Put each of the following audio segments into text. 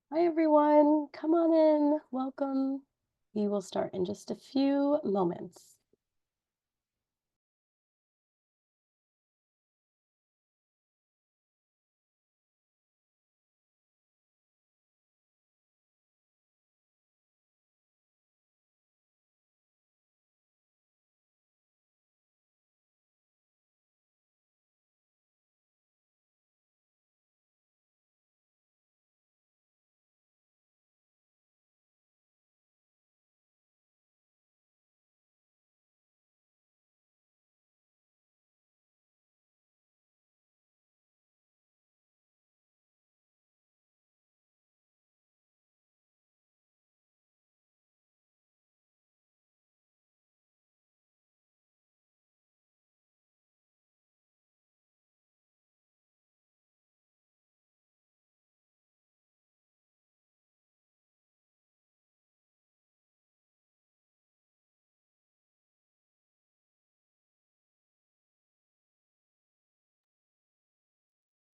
Hi, everyone. Come on in. Welcome. We will start in just a few moments.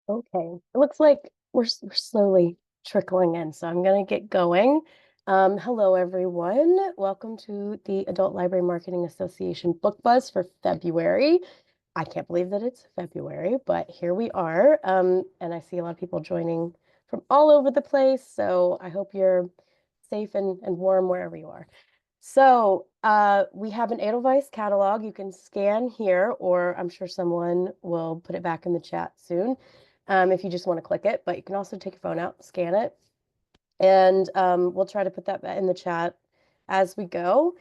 Okay, it looks like we're slowly trickling in, so I'm gonna get going. Hello, everyone. Welcome to the Adult Library Marketing Association Book Buzz for February. I can't believe that it's February, but here we are. And I see a lot of people joining from all over the place, so I hope you're safe and warm wherever you are. So we have an Edelweiss catalog. You can scan here, or I'm sure someone will put it back in the chat soon if you just want to click it. But you can also take your phone out, scan it, and we'll try to put that in the chat as we go.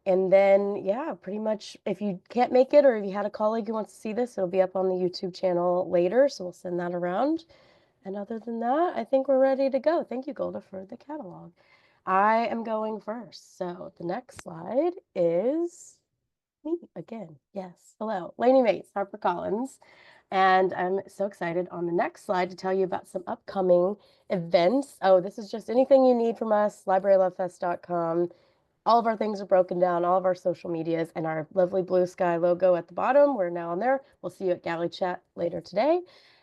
And then, yeah, pretty much if you can't make it or if you had a colleague who wants to see this, it'll be up on the YouTube channel later. So we'll send that around. And other than that, I think we're ready to go. Thank you, Golda, for the catalog. I am going first. So the next slide is me again. Yes. Hello. Lainey Mates, HarperCollins. And I'm so excited on the next slide to tell you about some upcoming events. Oh, this is just anything you need from us, librarylovefest.com. All of our things are broken down, all of our social medias, and our lovely blue sky logo at the bottom. We're now on there. We'll see you at Galley Chat later today.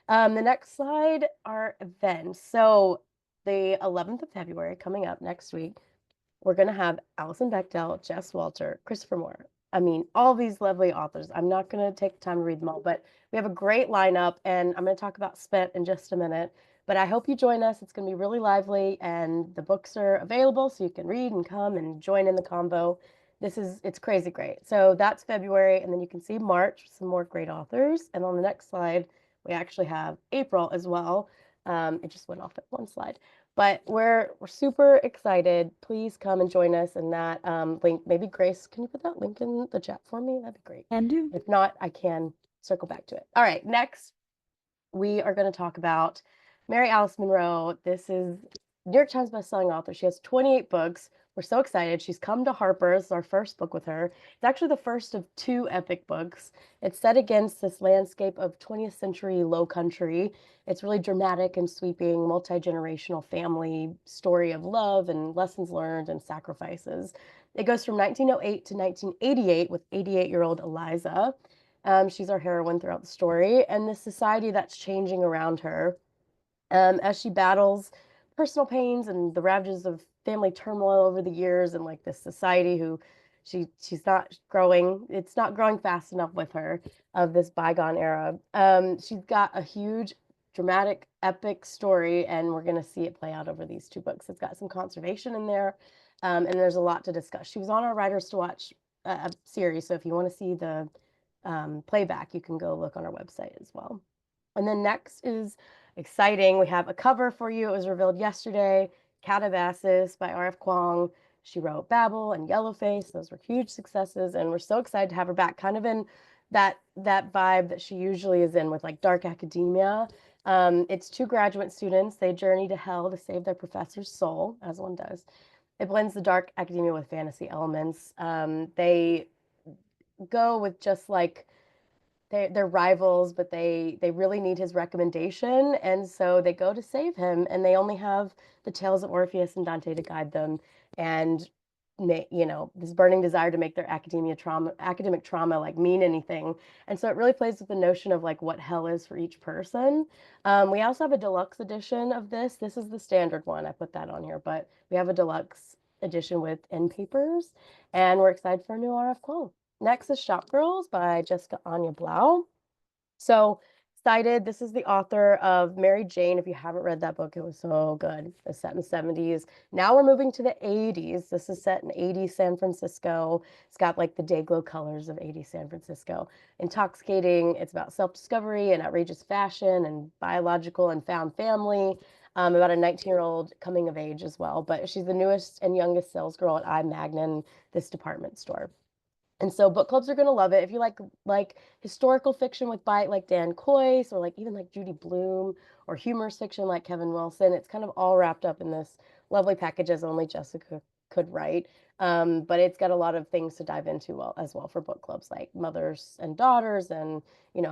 The next slide are events. So the 11th of February coming up next week, we're going to have Alison Bechdel, Jess Walter, Christopher Moore. I mean, all these lovely authors. I'm not going to take the time to read them all, but we have a great lineup, and I'm going to talk about Spent in just a minute. But I hope you join us. It's going to be really lively, and the books are available so you can read and come and join in the combo. It's crazy great. So that's February, and then you can see March, some more great authors. And on the next slide, we actually have April as well. It just went off at one slide. But we're super excited. Please come and join us in that link. Maybe Grace, can you put that link in the chat for me? That'd be great. Can do. If not, I can circle back to it. All right, next we are going to talk about Mary Alice Monroe. This is New York Times bestselling author. She has 28 books. We're so excited. She's come to Harper's, our first book with her. It's actually the first of two epic books. It's set against this landscape of 20th century low country. It's really dramatic and sweeping, multi-generational family story of love and lessons learned and sacrifices. It goes from 1908 to 1988 with 88-year-old Eliza. She's our heroine throughout the story, and the society that's changing around her as she battles personal pains and the ravages of family turmoil over the years, and like this society who she's not growing. It's not growing fast enough with her of this bygone era. She's got a huge, dramatic, epic story, and we're gonna see it play out over these two books. It's got some conservation in there, and there's a lot to discuss. She was on our Writers to Watch series, so if you want to see the playback, you can go look on our website as well. And then next is exciting. We have a cover for you. It was revealed yesterday. Calabasas by R.F. Kuang. She wrote Babel and Yellowface. Those were huge successes, and we're so excited to have her back, kind of in that vibe that she usually is in with like dark academia. It's two graduate students. They journey to hell to save their professor's soul, as one does. It blends the dark academia with fantasy elements. They go with just like they're rivals, but they really need his recommendation, and so they go to save him, and they only have the tales of Orpheus and Dante to guide them. And this burning desire to make their academic trauma like mean anything. And so it really plays with the notion of like what hell is for each person. We also have a deluxe edition of this. This is the standard one. I put that on here, but we have a deluxe edition with end papers, and we're excited for a new RF Quell. Next is Shop Girls by Jessica Anya Blau. So excited. This is the author of Mary Jane. If you haven't read that book, it was so good. It's set in the 70s. Now we're moving to the 80s. This is set in 80s San Francisco. It's got like the day glow colors of 80s San Francisco. Intoxicating. It's about self-discovery and outrageous fashion and biological and found family. About a 19-year-old coming of age as well. But she's the newest and youngest sales girl at I. Magnin, this department store. And so book clubs are going to love it. If you like historical fiction with bite like Dan Coyce or like even like Judy Blume or humorous fiction like Kevin Wilson, it's kind of all wrapped up in this lovely package as only Jessica could write. But it's got a lot of things to dive into as well for book clubs like mothers and daughters and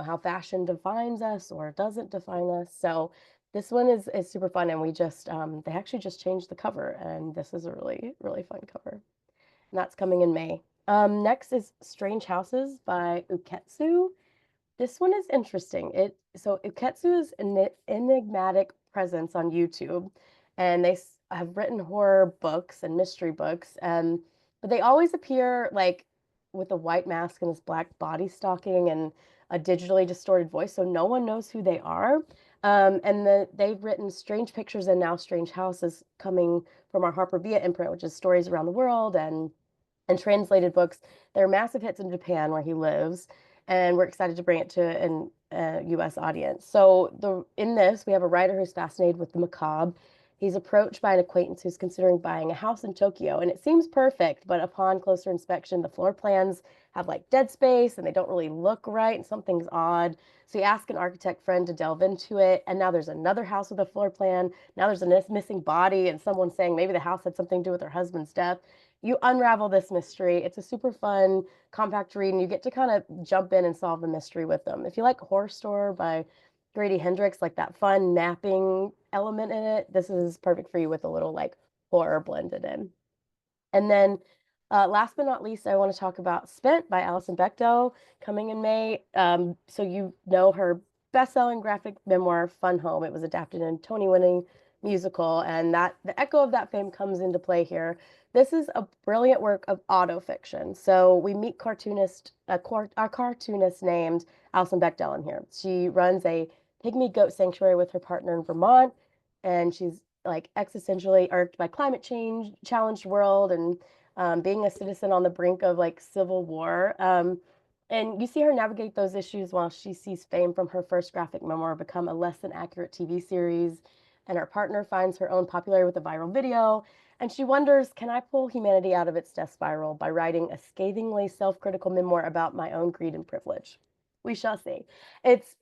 how fashion defines us or doesn't define us. So this one is super fun, and we just they actually just changed the cover, and this is a really really fun cover. And that's coming in May. Next is Strange Houses by Uketsu. This one is interesting. So Uketsu is an enigmatic presence on YouTube, and they have written horror books and mystery books, but they always appear like with a white mask and this black body stocking and a digitally distorted voice, so no one knows who they are. They've written Strange Pictures and now Strange Houses, coming from our Harper Via imprint, which is stories around the world and translated books. They're massive hits in Japan where he lives, and we're excited to bring it to a U.S. audience. So in this, we have a writer who's fascinated with the macabre. He's approached by an acquaintance who's considering buying a house in Tokyo, and it seems perfect, but upon closer inspection, the floor plans have like dead space and they don't really look right, and something's odd. So he asks an architect friend to delve into it, and now there's another house with a floor plan. Now there's a missing body, and someone saying maybe the house had something to do with her husband's death. You unravel this mystery. It's a super fun, compact read, and you get to kind of jump in and solve the mystery with them. If you like Horror Store by Grady Hendrix, like that fun mapping element in it, this is perfect for you with a little like horror blended in. And then last but not least, I want to talk about Spent by Alison Bechdel, coming in May. So you know her best-selling graphic memoir, Fun Home. It was adapted in Tony-winning musical, and that the echo of that fame comes into play here. This is a brilliant work of autofiction. So we meet our cartoonist named Alison Bechdel in here. She runs a pygmy goat sanctuary with her partner in Vermont, and she's like existentially irked by climate change, challenged world, and being a citizen on the brink of like civil war. And you see her navigate those issues while she sees fame from her first graphic memoir become a less than accurate TV series. And her partner finds her own popularity with a viral video. And she wonders, can I pull humanity out of its death spiral by writing a scathingly self-critical memoir about my own greed and privilege? We shall see.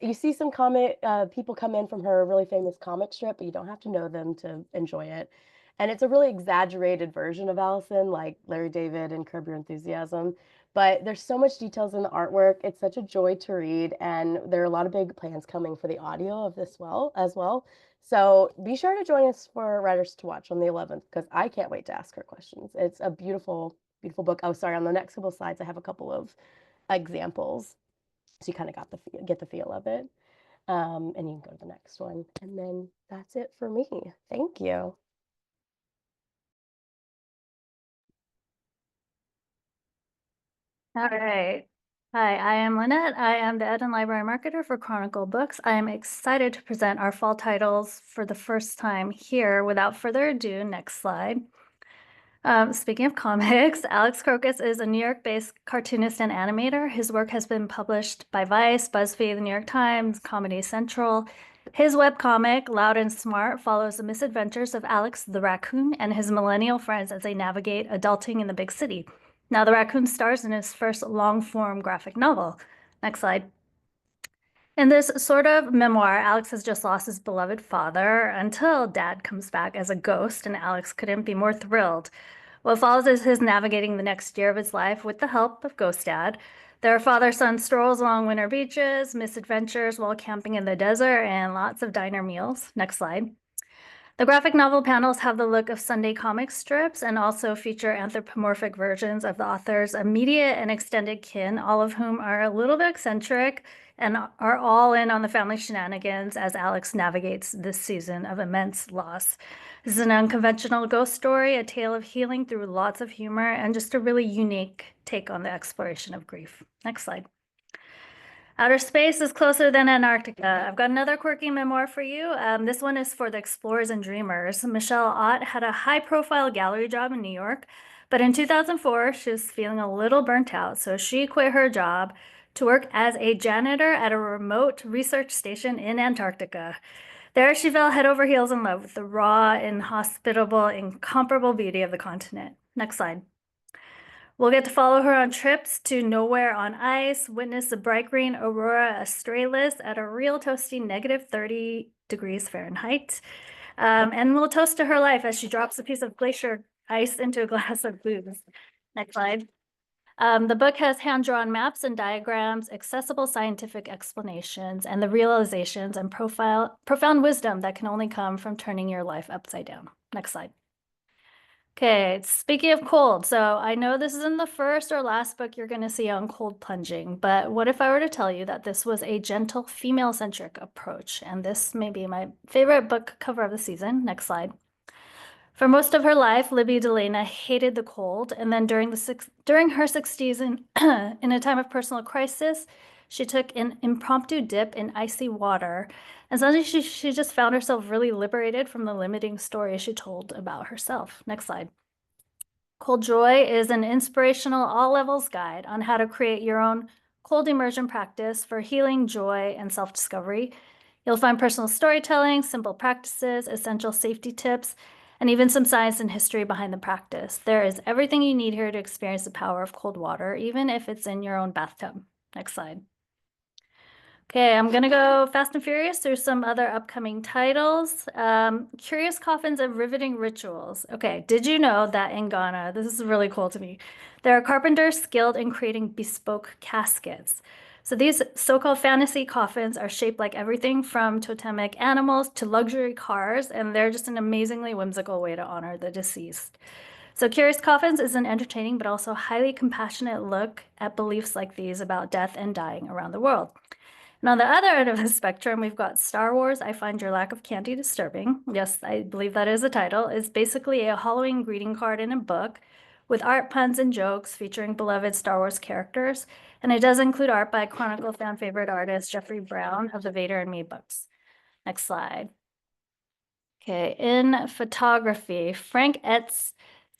You see some comic people come in from her really famous comic strip, but you don't have to know them to enjoy it. And it's a really exaggerated version of Allison, like Larry David and Curb Your Enthusiasm. But there's so much details in the artwork. It's such a joy to read, and there are a lot of big plans coming for the audio of this as well. So be sure to join us for Writers to Watch on the 11th, because I can't wait to ask her questions. It's a beautiful, beautiful book. Oh, sorry, on the next couple of slides, I have a couple of examples. So you kind of get the feel of it. And you can go to the next one. And then that's it for me. Thank you. All right. Hi, I am Lynette. I am the Ed and Library Marketer for Chronicle Books. I am excited to present our fall titles for the first time here. Without further ado, next slide. Speaking of comics, Alex Crocus is a New York-based cartoonist and animator. His work has been published by Vice, BuzzFeed, The New York Times, Comedy Central. His webcomic, Loud and Smart, follows the misadventures of Alex the raccoon and his millennial friends as they navigate adulting in the big city. Now, the raccoon stars in his first long-form graphic novel. Next slide. In this sort of memoir, Alex has just lost his beloved father until Dad comes back as a ghost, and Alex couldn't be more thrilled. What follows is his navigating the next year of his life with the help of Ghost Dad. Their father-son strolls along winter beaches, misadventures while camping in the desert, and lots of diner meals. Next slide. The graphic novel panels have the look of Sunday comic strips and also feature anthropomorphic versions of the author's immediate and extended kin, all of whom are a little bit eccentric and are all in on the family shenanigans as Alex navigates this season of immense loss. This is an unconventional ghost story, a tale of healing through lots of humor, and just a really unique take on the exploration of grief. Next slide. Outer space is closer than Antarctica. I've got another quirky memoir for you. This one is for the explorers and dreamers. Michelle Ott had a high-profile gallery job in New York, but in 2004, she was feeling a little burnt out, so she quit her job to work as a janitor at a remote research station in Antarctica. There, she fell head over heels in love with the raw, inhospitable, incomparable beauty of the continent. Next slide. We'll get to follow her on trips to nowhere on ice, witness the bright green aurora australis at a real toasty -30 degrees Fahrenheit. And we'll toast to her life as she drops a piece of glacier ice into a glass of booze. Next slide. The book has hand-drawn maps and diagrams, accessible scientific explanations, and the realizations and profound wisdom that can only come from turning your life upside down. Next slide. Okay, speaking of cold, so I know this isn't the first or last book you're going to see on cold plunging, but what if I were to tell you that this was a gentle female-centric approach? And this may be my favorite book cover of the season. Next slide. For most of her life, Libby Delana hated the cold, and then during her 60s in a time of personal crisis, she took an impromptu dip in icy water, and suddenly she just found herself really liberated from the limiting story she told about herself. Next slide. Cold Joy is an inspirational all-levels guide on how to create your own cold immersion practice for healing, joy, and self-discovery. You'll find personal storytelling, simple practices, essential safety tips, and even some science and history behind the practice. There is everything you need here to experience the power of cold water, even if it's in your own bathtub. Next slide. Okay, I'm gonna go fast and furious through some other upcoming titles. Curious Coffins and Riveting Rituals. Okay, did you know that in Ghana, this is really cool to me, there are carpenters skilled in creating bespoke caskets. So these so-called fantasy coffins are shaped like everything from totemic animals to luxury cars, and they're just an amazingly whimsical way to honor the deceased. So Curious Coffins is an entertaining but also highly compassionate look at beliefs like these about death and dying around the world. And on the other end of the spectrum, we've got Star Wars, I Find Your Lack of Candy Disturbing. Yes, I believe that is the title. It's basically a Halloween greeting card in a book with art, puns, and jokes featuring beloved Star Wars characters. And it does include art by Chronicle fan favorite artist Jeffrey Brown of the Vader and Me books. Next slide. Okay, in photography, Frank S.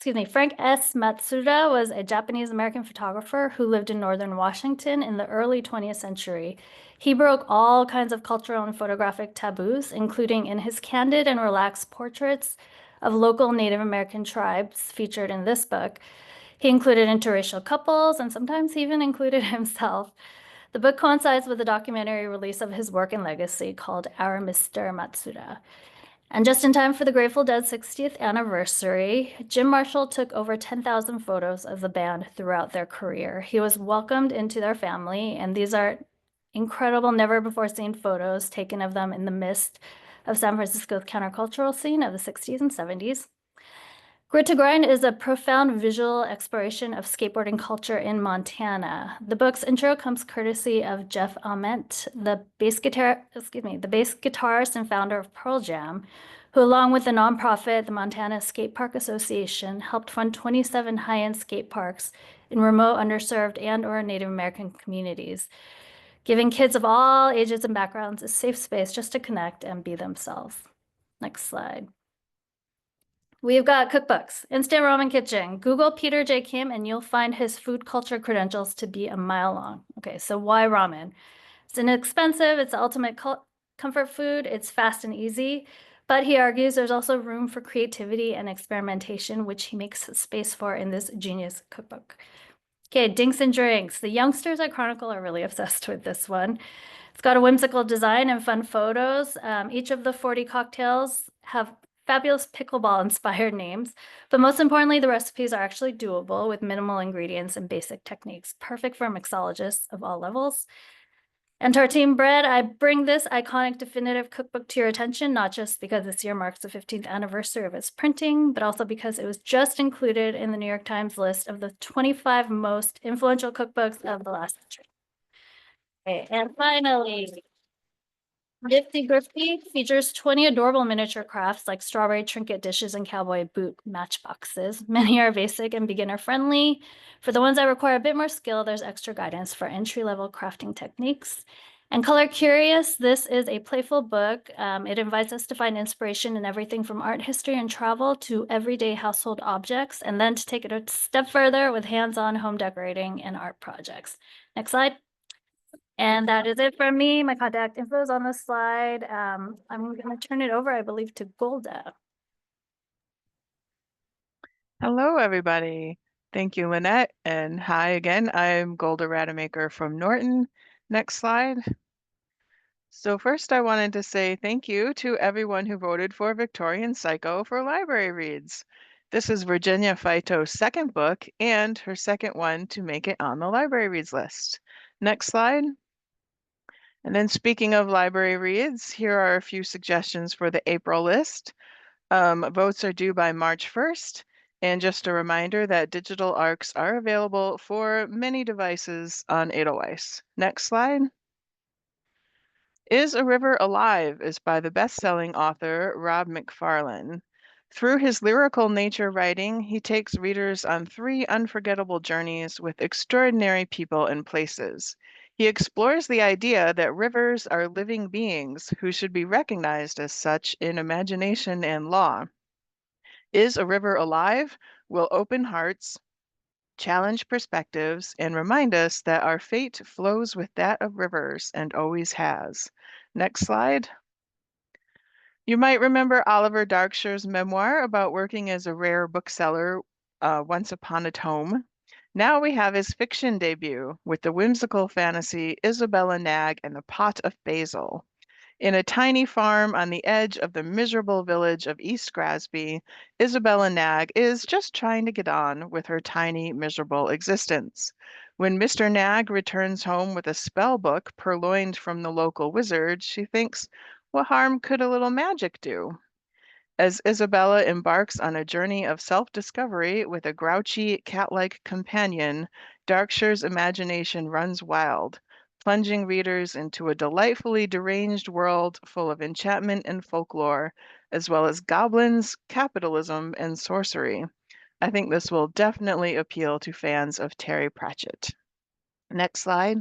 Matsuda was a Japanese-American photographer who lived in northern Washington in the early 20th century. He broke all kinds of cultural and photographic taboos, including in his candid and relaxed portraits of local Native American tribes featured in this book. He included interracial couples, and sometimes he even included himself. The book coincides with the documentary release of his work and legacy called Our Mr. Matsuda. And just in time for the Grateful Dead's 60th anniversary, Jim Marshall took over 10,000 photos of the band throughout their career. He was welcomed into their family, and these are incredible, never-before-seen photos taken of them in the midst of San Francisco's countercultural scene of the 60s and 70s. Grit to Grind is a profound visual exploration of skateboarding culture in Montana. The book's intro comes courtesy of Jeff Ament, the bass guitarist and founder of Pearl Jam, who, along with the nonprofit, the Montana Skate Park Association, helped fund 27 high-end skate parks in remote, underserved, and/or Native American communities, giving kids of all ages and backgrounds a safe space just to connect and be themselves. Next slide. We've got cookbooks, Instant Ramen Kitchen. Google Peter J. Kim and you'll find his food culture credentials to be a mile long. Okay, so why ramen? It's inexpensive, it's the ultimate comfort food, it's fast and easy, but he argues there's also room for creativity and experimentation, which he makes space for in this genius cookbook. Okay, Dinks and Drinks. The youngsters at Chronicle are really obsessed with this one. It's got a whimsical design and fun photos. Each of the 40 cocktails have fabulous pickleball-inspired names, but most importantly, the recipes are actually doable with minimal ingredients and basic techniques, perfect for mixologists of all levels. And to our team Bread, I bring this iconic definitive cookbook to your attention, not just because this year marks the 15th anniversary of its printing, but also because it was just included in the New York Times list of the 25 most influential cookbooks of the last century. Okay, and finally, Nifty Grifty features 20 adorable miniature crafts like strawberry trinket dishes and cowboy boot matchboxes. Many are basic and beginner friendly. For the ones that require a bit more skill, there's extra guidance for entry-level crafting techniques. And Color Curious, this is a playful book. It invites us to find inspiration in everything from art history and travel to everyday household objects, and then to take it a step further with hands-on home decorating and art projects. Next slide. And that is it from me. My contact info is on the slide. I'm going to turn it over, I believe, to Golda. Hello, everybody. Thank you, Lynette. And hi again. I'm Golda Rademacher from Norton. Next slide. So first, I wanted to say thank you to everyone who voted for Victorian Psycho for library reads. This is Virginia Faito's second book and her second one to make it on the library reads list. Next slide. And then speaking of library reads, here are a few suggestions for the April list. Votes are due by March 1st. And just a reminder that digital ARCs are available for many devices on Edelweiss. Next slide. Is a River Alive is by the best-selling author Rob McFarlane. Through his lyrical nature writing, he takes readers on 3 unforgettable journeys with extraordinary people and places. He explores the idea that rivers are living beings who should be recognized as such in imagination and law. Is a River Alive will open hearts, challenge perspectives, and remind us that our fate flows with that of rivers and always has. Next slide. You might remember Oliver Darkshire's memoir about working as a rare bookseller once upon a tome. Now we have his fiction debut with the whimsical fantasy Isabella Nag and the Pot of Basil. In a tiny farm on the edge of the miserable village of East Grasby, Isabella Nag is just trying to get on with her tiny, miserable existence. When Mr. Nag returns home with a spell book purloined from the local wizard, she thinks, what harm could a little magic do? As Isabella embarks on a journey of self-discovery with a grouchy, cat-like companion, Darkshire's imagination runs wild, plunging readers into a delightfully deranged world full of enchantment and folklore, as well as goblins, capitalism, and sorcery. I think this will definitely appeal to fans of Terry Pratchett. Next slide.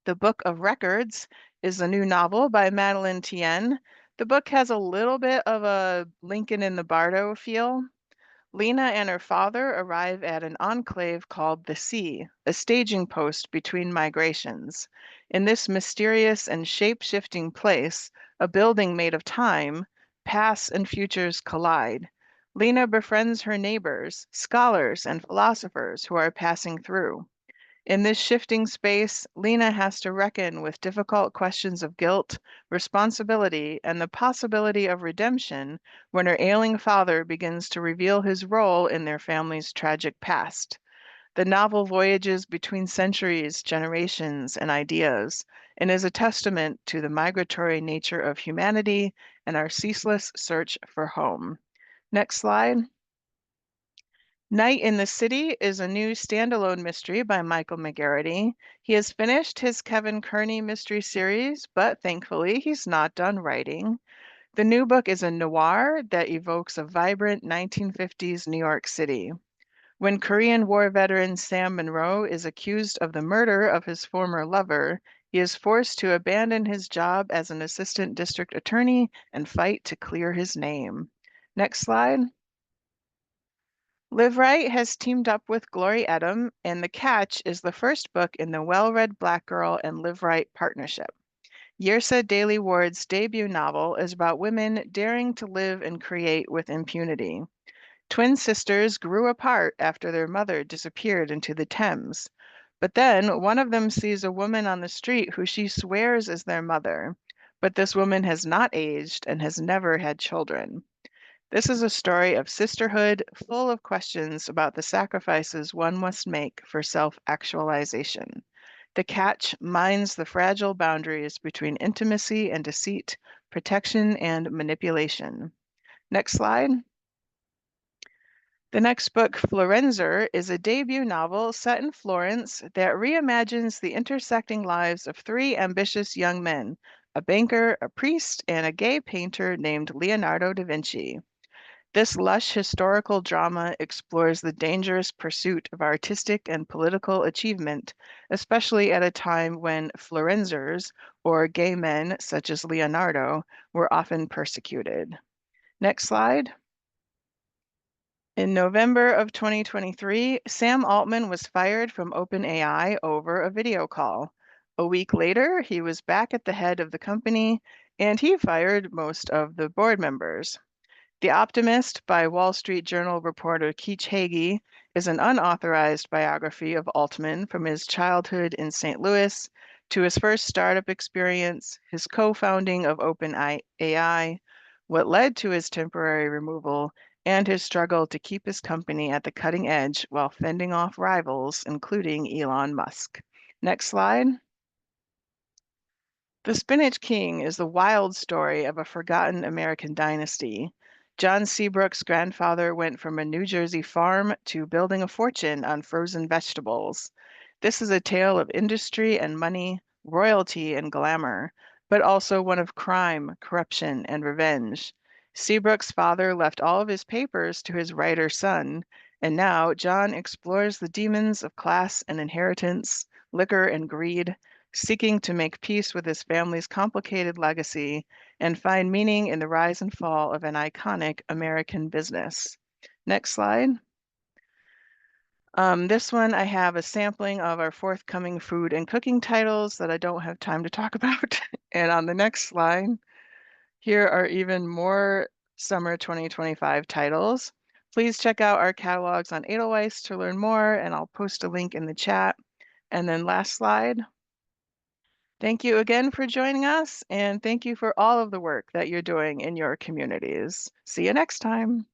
The Book of Records is a new novel by Madeline Tien. The book has a little bit of a Lincoln in the Bardo feel. Lena and her father arrive at an enclave called the Sea, a staging post between migrations. In this mysterious and shape-shifting place, a building made of time, past and futures collide. Lena befriends her neighbors, scholars and philosophers who are passing through. In this shifting space, Lena has to reckon with difficult questions of guilt, responsibility, and the possibility of redemption when her ailing father begins to reveal his role in their family's tragic past. The novel voyages between centuries, generations, and ideas, and is a testament to the migratory nature of humanity and our ceaseless search for home. Next slide. Night in the City is a new standalone mystery by Michael McGarrity. He has finished his Kevin Kearney mystery series, but thankfully he's not done writing. The new book is a noir that evokes a vibrant 1950s New York City. When Korean War veteran Sam Monroe is accused of the murder of his former lover, he is forced to abandon his job as an assistant district attorney and fight to clear his name. Next slide. Live Right has teamed up with Glory Edom, and The Catch is the first book in the Well-Read Black Girl and Live Right partnership. Yersa Daly Ward's debut novel is about women daring to live and create with impunity. Twin sisters grew apart after their mother disappeared into the Thames. But then one of them sees a woman on the street who she swears is their mother. But this woman has not aged and has never had children. This is a story of sisterhood, full of questions about the sacrifices one must make for self-actualization. The catch mines the fragile boundaries between intimacy and deceit, protection and manipulation. Next slide. The next book, Florenzer, is a debut novel set in Florence that reimagines the intersecting lives of three ambitious young men, a banker, a priest, and a gay painter named Leonardo da Vinci. This lush historical drama explores the dangerous pursuit of artistic and political achievement, especially at a time when Florenzers, or gay men such as Leonardo, were often persecuted. Next slide. In November of 2023, Sam Altman was fired from OpenAI over a video call. A week later, he was back at the head of the company, and he fired most of the board members. The Optimist by Wall Street Journal reporter Keach Hagee is an unauthorized biography of Altman from his childhood in St. Louis to his first startup experience, his co-founding of OpenAI, what led to his temporary removal, and his struggle to keep his company at the cutting edge while fending off rivals, including Elon Musk. Next slide. The Spinach King is the wild story of a forgotten American dynasty. John Seabrook's grandfather went from a New Jersey farm to building a fortune on frozen vegetables. This is a tale of industry and money, royalty and glamour, but also one of crime, corruption, and revenge. Seabrook's father left all of his papers to his writer son, and now John explores the demons of class and inheritance, liquor and greed, seeking to make peace with his family's complicated legacy and find meaning in the rise and fall of an iconic American business. Next slide. This one, I have a sampling of our forthcoming food and cooking titles that I don't have time to talk about. And on the next slide, here are even more summer 2025 titles. Please check out our catalogs on Edelweiss to learn more, and I'll post a link in the chat. And then last slide. Thank you again for joining us, and thank you for all of the work that you're doing in your communities. See you next time.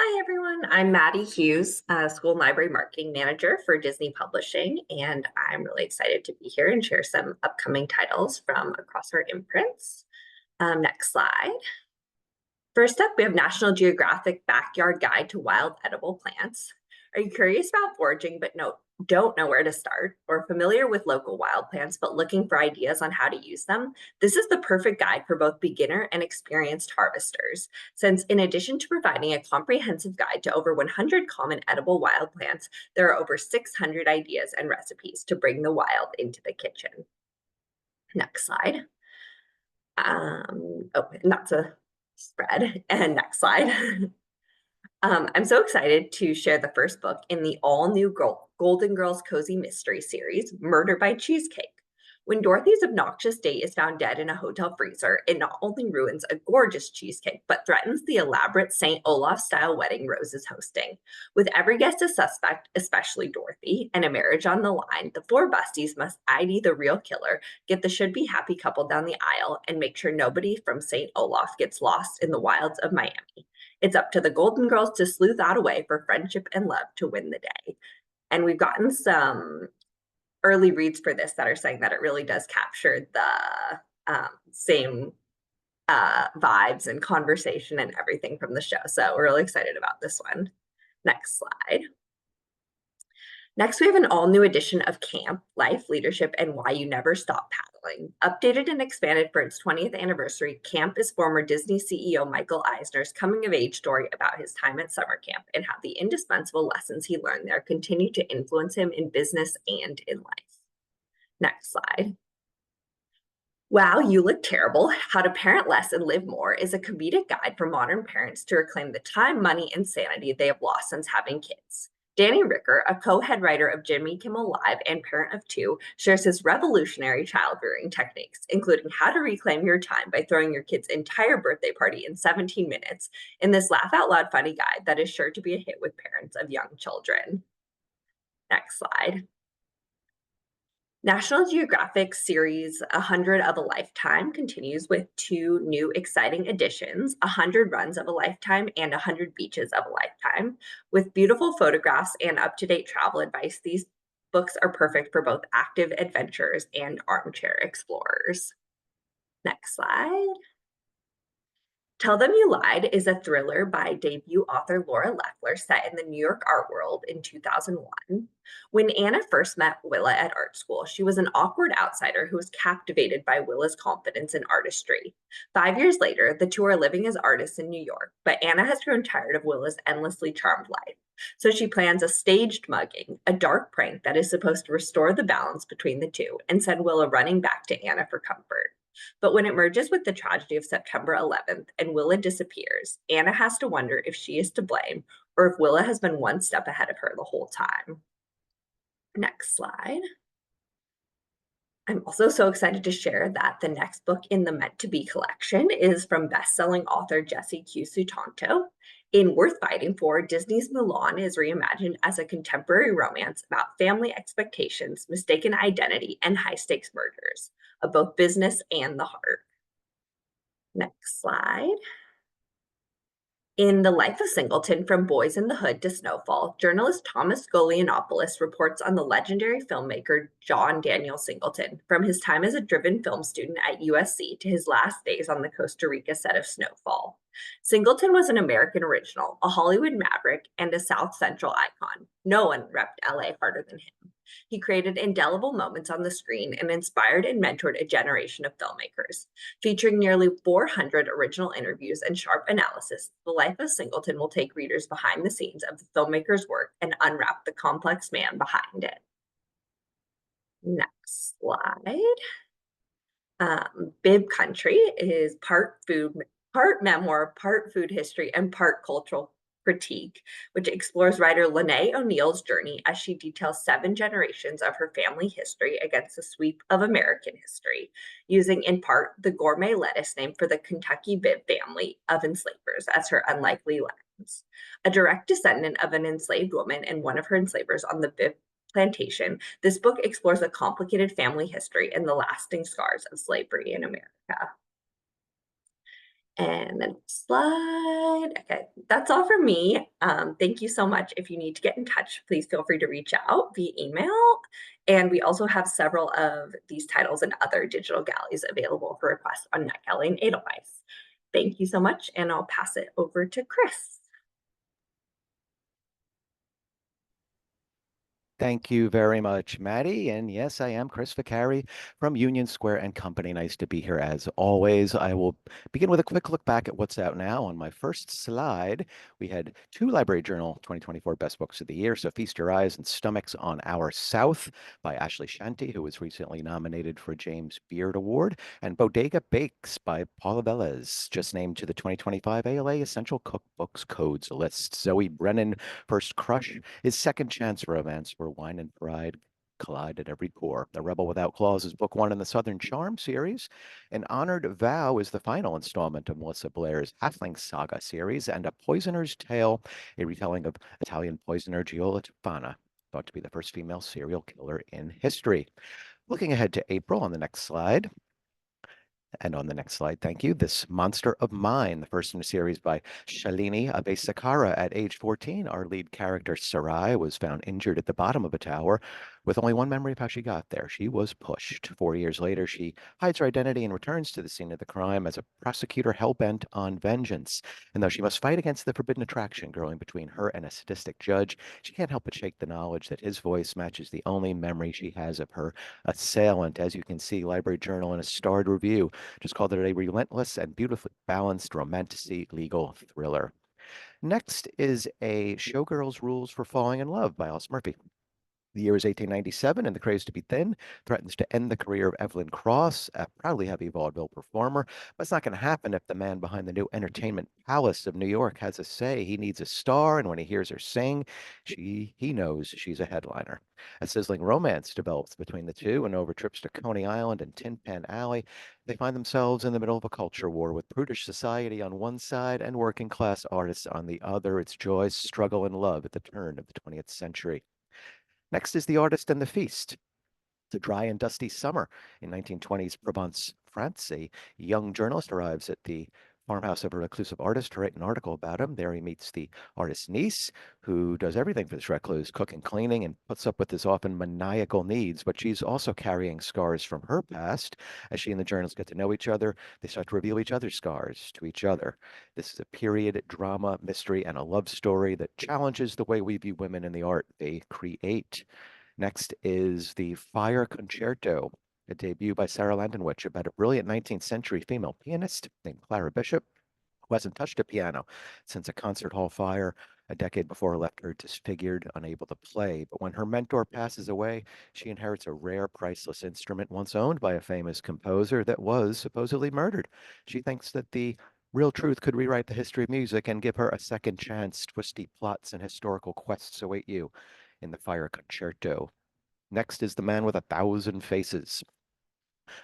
Hi, everyone. I'm Maddie Hughes, School and Library Marketing Manager for Disney Publishing, and I'm really excited to be here and share some upcoming titles from across our imprints. Next slide. First up, we have National Geographic Backyard Guide to Wild Edible Plants. Are you curious about foraging but don't know where to start, or familiar with local wild plants but looking for ideas on how to use them? This is the perfect guide for both beginner and experienced harvesters, since in addition to providing a comprehensive guide to over 100 common edible wild plants, there are over 600 ideas and recipes to bring the wild into the kitchen. Next slide. And that's a spread. And next slide. I'm so excited to share the first book in the all-new Golden Girls Cozy Mystery series, Murder by Cheesecake. When Dorothy's obnoxious date is found dead in a hotel freezer, it not only ruins a gorgeous cheesecake, but threatens the elaborate St. Olaf-style wedding Rose is hosting. With every guest a suspect, especially Dorothy, and a marriage on the line, the four besties must ID the real killer, get the should-be happy couple down the aisle, and make sure nobody from St. Olaf gets lost in the wilds of Miami. It's up to the Golden Girls to sleuth that away for friendship and love to win the day. And we've gotten some early reads for this that are saying that it really does capture the same vibes and conversation and everything from the show. So we're really excited about this one. Next slide. Next, we have an all-new edition of Camp, Life, Leadership, and Why You Never Stop Paddling. Updated and expanded for its 20th anniversary, Camp is former Disney CEO Michael Eisner's coming-of-age story about his time at summer camp and how the indispensable lessons he learned there continue to influence him in business and in life. Next slide. Wow, You Look Terrible, How to Parent Less and Live More is a comedic guide for modern parents to reclaim the time, money, and sanity they have lost since having kids. Danny Ricker, a co-head writer of Jimmy Kimmel Live and parent of two, shares his revolutionary child rearing techniques, including how to reclaim your time by throwing your kid's entire birthday party in 17 minutes in this laugh-out-loud funny guide that is sure to be a hit with parents of young children. Next slide. National Geographic series 100 of a Lifetime continues with two new exciting additions, 100 Runs of a Lifetime and 100 Beaches of a Lifetime. With beautiful photographs and up-to-date travel advice, these books are perfect for both active adventurers and armchair explorers. Next slide. Tell Them You Lied is a thriller by debut author Laura Leffler set in the New York art world in 2001. When Anna first met Willa at art school, she was an awkward outsider who was captivated by Willa's confidence and artistry. 5 years later, the two are living as artists in New York, but Anna has grown tired of Willa's endlessly charmed life. So she plans a staged mugging, a dark prank that is supposed to restore the balance between the two and send Willa running back to Anna for comfort. But when it merges with the tragedy of September 11th and Willa disappears, Anna has to wonder if she is to blame or if Willa has been one step ahead of her the whole time. Next slide. I'm also so excited to share that the next book in the Meant to Be collection is from best-selling author Jessie Q. Sutanto. In Worth Fighting For, Disney's Mulan is reimagined as a contemporary romance about family expectations, mistaken identity, and high-stakes murders of both business and the heart. Next slide. In The Life of Singleton, From Boys in the Hood to Snowfall, journalist Thomas Golianopoulos reports on the legendary filmmaker John Daniel Singleton, from his time as a driven film student at USC to his last days on the Costa Rica set of Snowfall. Singleton was an American original, a Hollywood maverick, and a South Central icon. No one repped LA harder than him. He created indelible moments on the screen and inspired and mentored a generation of filmmakers. Featuring nearly 400 original interviews and sharp analysis, The Life of Singleton will take readers behind the scenes of the filmmaker's work and unwrap the complex man behind it. Next slide. Bib Country is part food, part memoir, part food history, and part cultural critique, which explores writer Lanae O'Neill's journey as she details 7 generations of her family history against the sweep of American history, using in part the gourmet lettuce named for the Kentucky Bibb family of enslavers as her unlikely lens. A direct descendant of an enslaved woman and one of her enslavers on the Bibb plantation, this book explores a complicated family history and the lasting scars of slavery in America. And then slide. Okay, that's all for me. Thank you so much. If you need to get in touch, please feel free to reach out via email. And we also have several of these titles and other digital galleys available for request on NetGalley and Edelweiss. Thank you so much, and I'll pass it over to Chris. Thank you very much, Maddie. And yes, I am Chris Vicari from Union Square and Company. Nice to be here as always. I will begin with a quick look back at what's out now. On my first slide, we had 2 Library Journal 2024 Best Books of the Year. So Feast Your Eyes and Stomachs on Our South by Ashley Shanti, who was recently nominated for a James Beard Award, and Bodega Bakes by Paula Velez, just named to the 2025 ALA Essential Cookbooks Codes list. Zoe Brennan, First Crush is second chance romance where wine and pride collide at every pore. The Rebel Without Claws is book 1 in the Southern Charm series. An Honored Vow is the final installment of Melissa Blair's Halfling Saga series, and A Poisoner's Tale, a retelling of Italian poisoner Giola Tofana, thought to be the first female serial killer in history. Looking ahead to April on the next slide. And on the next slide, thank you, This Monster of Mine, the first in a series by Shalini Abesakara. At age 14, our lead character, Sarai, was found injured at the bottom of a tower with only one memory of how she got there. She was pushed. 4 years later, she hides her identity and returns to the scene of the crime as a prosecutor hell-bent on vengeance. And though she must fight against the forbidden attraction growing between her and a sadistic judge, she can't help but shake the knowledge that his voice matches the only memory she has of her assailant. As you can see, Library Journal in a starred review just called it a relentless and beautifully balanced romantic legal thriller. Next is a Showgirls Rules for Falling in Love by Alice Murphy. The year is 1897, and the craze to be thin threatens to end the career of Evelyn Cross, a proudly heavy vaudeville performer. But it's not going to happen if the man behind the new entertainment palace of New York has a say. He needs a star, and when he hears her sing, he knows she's a headliner. A sizzling romance develops between the two, and over trips to Coney Island and Tin Pan Alley, they find themselves in the middle of a culture war with prudish society on one side and working class artists on the other. It's joy, struggle, and love at the turn of the 20th century. Next is The Artist and the Feast. It's a dry and dusty summer in 1920s Provence, France. A young journalist arrives at the farmhouse of a reclusive artist to write an article about him. There he meets the artist's niece, who does everything for this recluse, cooking, cleaning, and puts up with his often maniacal needs. But she's also carrying scars from her past. As she and the journalist get to know each other, they start to reveal each other's scars to each other. This is a period drama, mystery, and a love story that challenges the way we view women in the art they create. Next is the Fire Concerto, a debut by Sarah Landenwich about a brilliant 19th century female pianist named Clara Bishop, who hasn't touched a piano since a concert hall fire a decade before left her disfigured, unable to play. But when her mentor passes away, she inherits a rare, priceless instrument once owned by a famous composer that was supposedly murdered. She thinks that the real truth could rewrite the history of music and give her a second chance. Twisty plots and historical quests await you in the Fire Concerto. Next is The Man with a Thousand Faces,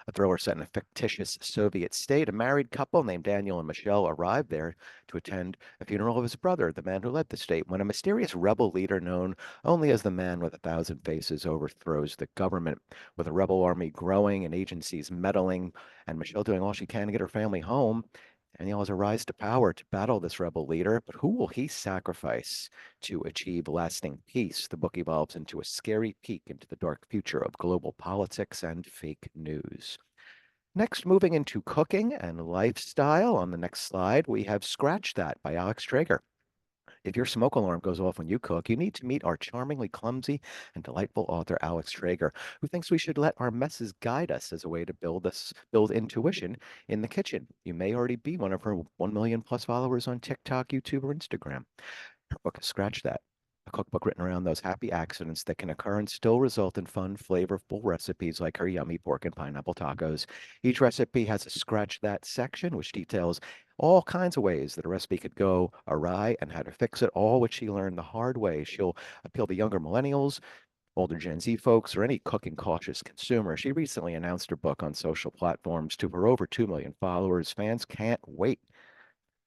a thriller set in a fictitious Soviet state. A married couple named Daniel and Michelle arrived there to attend a funeral of his brother, the man who led the state, when a mysterious rebel leader known only as the Man with a Thousand Faces overthrows the government. With a rebel army growing and agencies meddling, and Michelle doing all she can to get her family home, Daniel has a rise to power to battle this rebel leader, but who will he sacrifice to achieve lasting peace? The book evolves into a scary peek into the dark future of global politics and fake news. Next, moving into cooking and lifestyle. On the next slide, we have Scratch That by Alex Traeger. If your smoke alarm goes off when you cook, you need to meet our charmingly clumsy and delightful author, Alex Traeger, who thinks we should let our messes guide us as a way to build intuition in the kitchen. You may already be one of her 1 million plus followers on TikTok, YouTube, or Instagram. Her book is Scratch That, a cookbook written around those happy accidents that can occur and still result in fun, flavorful recipes like her yummy pork and pineapple tacos. Each recipe has a Scratch That section, which details all kinds of ways that a recipe could go awry and how to fix it, all which she learned the hard way. She'll appeal to younger millennials, older Gen Z folks, or any cooking cautious consumer. She recently announced her book on social platforms to her over 2 million followers. Fans can't wait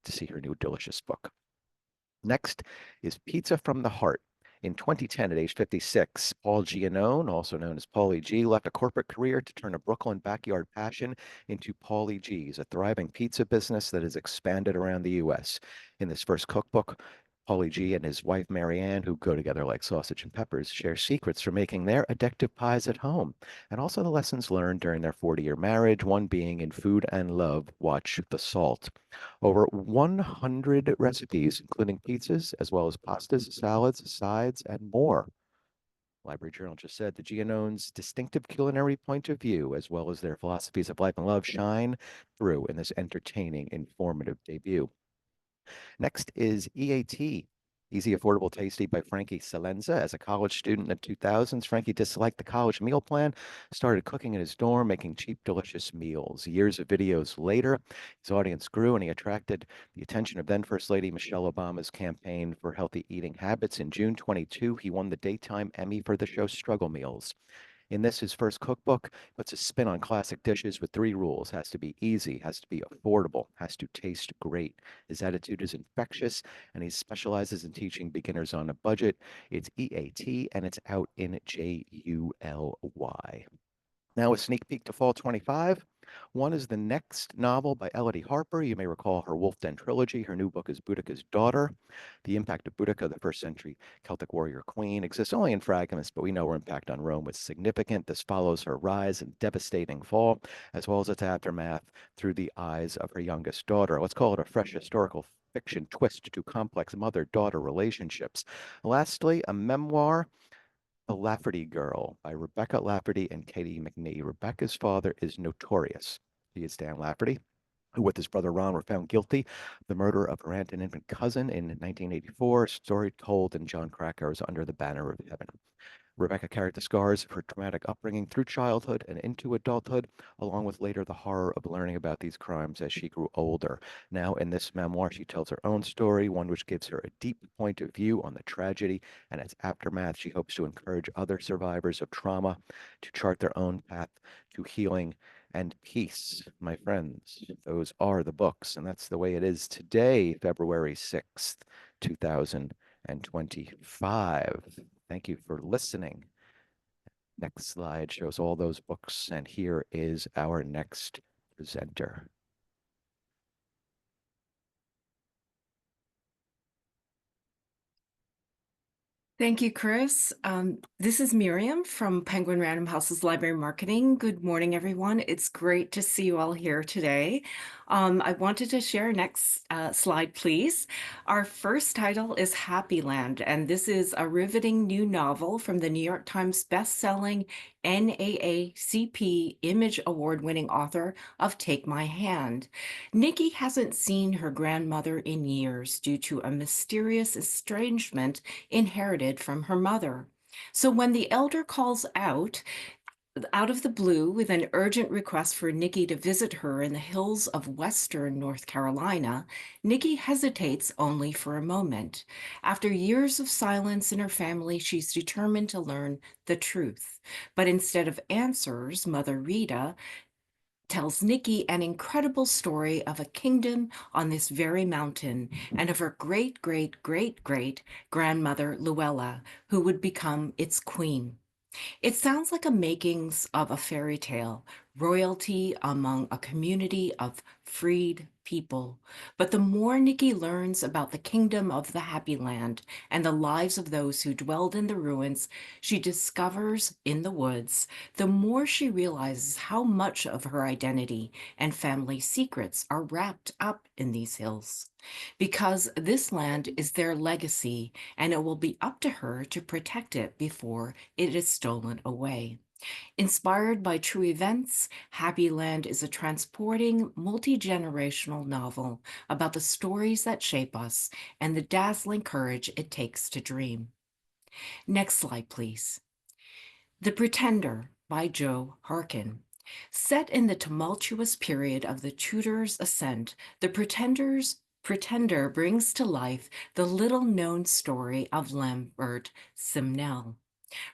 to see her new delicious book. Next is Pizza from the Heart. In 2010, at age 56, Paul Giannone, also known as Paulie G, left a corporate career to turn a Brooklyn backyard passion into Paulie G's, a thriving pizza business that has expanded around the U.S. In this first cookbook, Paulie G and his wife Marianne, who go together like sausage and peppers, share secrets for making their addictive pies at home, and also the lessons learned during their 40-year marriage, one being in food and love, watch the salt. Over 100 recipes, including pizzas, as well as pastas, salads, sides, and more. Library Journal just said the Giannone's distinctive culinary point of view, as well as their philosophies of life and love, shine through in this entertaining, informative debut. Next is EAT, Easy, Affordable, Tasty by Frankie Salenza. As a college student in the 2000s, Frankie disliked the college meal plan, started cooking in his dorm, making cheap, delicious meals. Years of videos later, his audience grew and he attracted the attention of then First Lady Michelle Obama's campaign for healthy eating habits. In June 22, he won the Daytime Emmy for the show Struggle Meals. In this, his first cookbook, puts a spin on classic dishes with 3 rules. Has to be easy, has to be affordable, has to taste great. His attitude is infectious, and he specializes in teaching beginners on a budget. It's EAT, and it's out in JULY. Now, a sneak peek to fall 25. One is the next novel by Elodie Harper. You may recall her Wolf Den trilogy. Her new book is Boudica's Daughter. The impact of Boudica, the first century Celtic warrior queen, exists only in fragments, but we know her impact on Rome was significant. This follows her rise and devastating fall, as well as its aftermath through the eyes of her youngest daughter. Let's call it a fresh historical fiction twist to complex mother-daughter relationships. Lastly, a memoir, The Lafferty Girl by Rebecca Lafferty and Katie McNee. Rebecca's father is notorious. He is Dan Lafferty, who with his brother Ron were found guilty of the murder of her aunt and infant cousin in 1984, story told in John Krakauer's Under the Banner of Heaven. Rebecca carried the scars of her traumatic upbringing through childhood and into adulthood, along with later the horror of learning about these crimes as she grew older. Now, in this memoir, she tells her own story, one which gives her a deep point of view on the tragedy and its aftermath. She hopes to encourage other survivors of trauma to chart their own path to healing and peace. My friends, those are the books, and that's the way it is today, February 6th, 2025. Thank you for listening. Next slide shows all those books, and here is our next presenter. Thank you, Chris. This is Miriam from Penguin Random House's Library Marketing. Good morning, everyone. It's great to see you all here today. I wanted to share next slide, please. Our first title is Happy Land, and this is a riveting new novel from the New York Times best-selling NAACP Image Award-winning author of Take My Hand. Nikki hasn't seen her grandmother in years due to a mysterious estrangement inherited from her mother. So when the elder calls out of the blue with an urgent request for Nikki to visit her in the hills of western North Carolina, Nikki hesitates only for a moment. After years of silence in her family, she's determined to learn the truth. But instead of answers, Mother Rita tells Nikki an incredible story of a kingdom on this very mountain and of her great grandmother Luella, who would become its queen. It sounds like a makings of a fairy tale, royalty among a community of freed people. But the more Nikki learns about the kingdom of the Happy Land and the lives of those who dwelled in the ruins she discovers in the woods, the more she realizes how much of her identity and family secrets are wrapped up in these hills. Because this land is their legacy, and it will be up to her to protect it before it is stolen away. Inspired by true events, Happy Land is a transporting, multi-generational novel about the stories that shape us and the dazzling courage it takes to dream. Next slide, please. The Pretender by Joe Harkin. Set in the tumultuous period of the Tudors' ascent, The Pretender brings to life the little-known story of Lambert Simnel.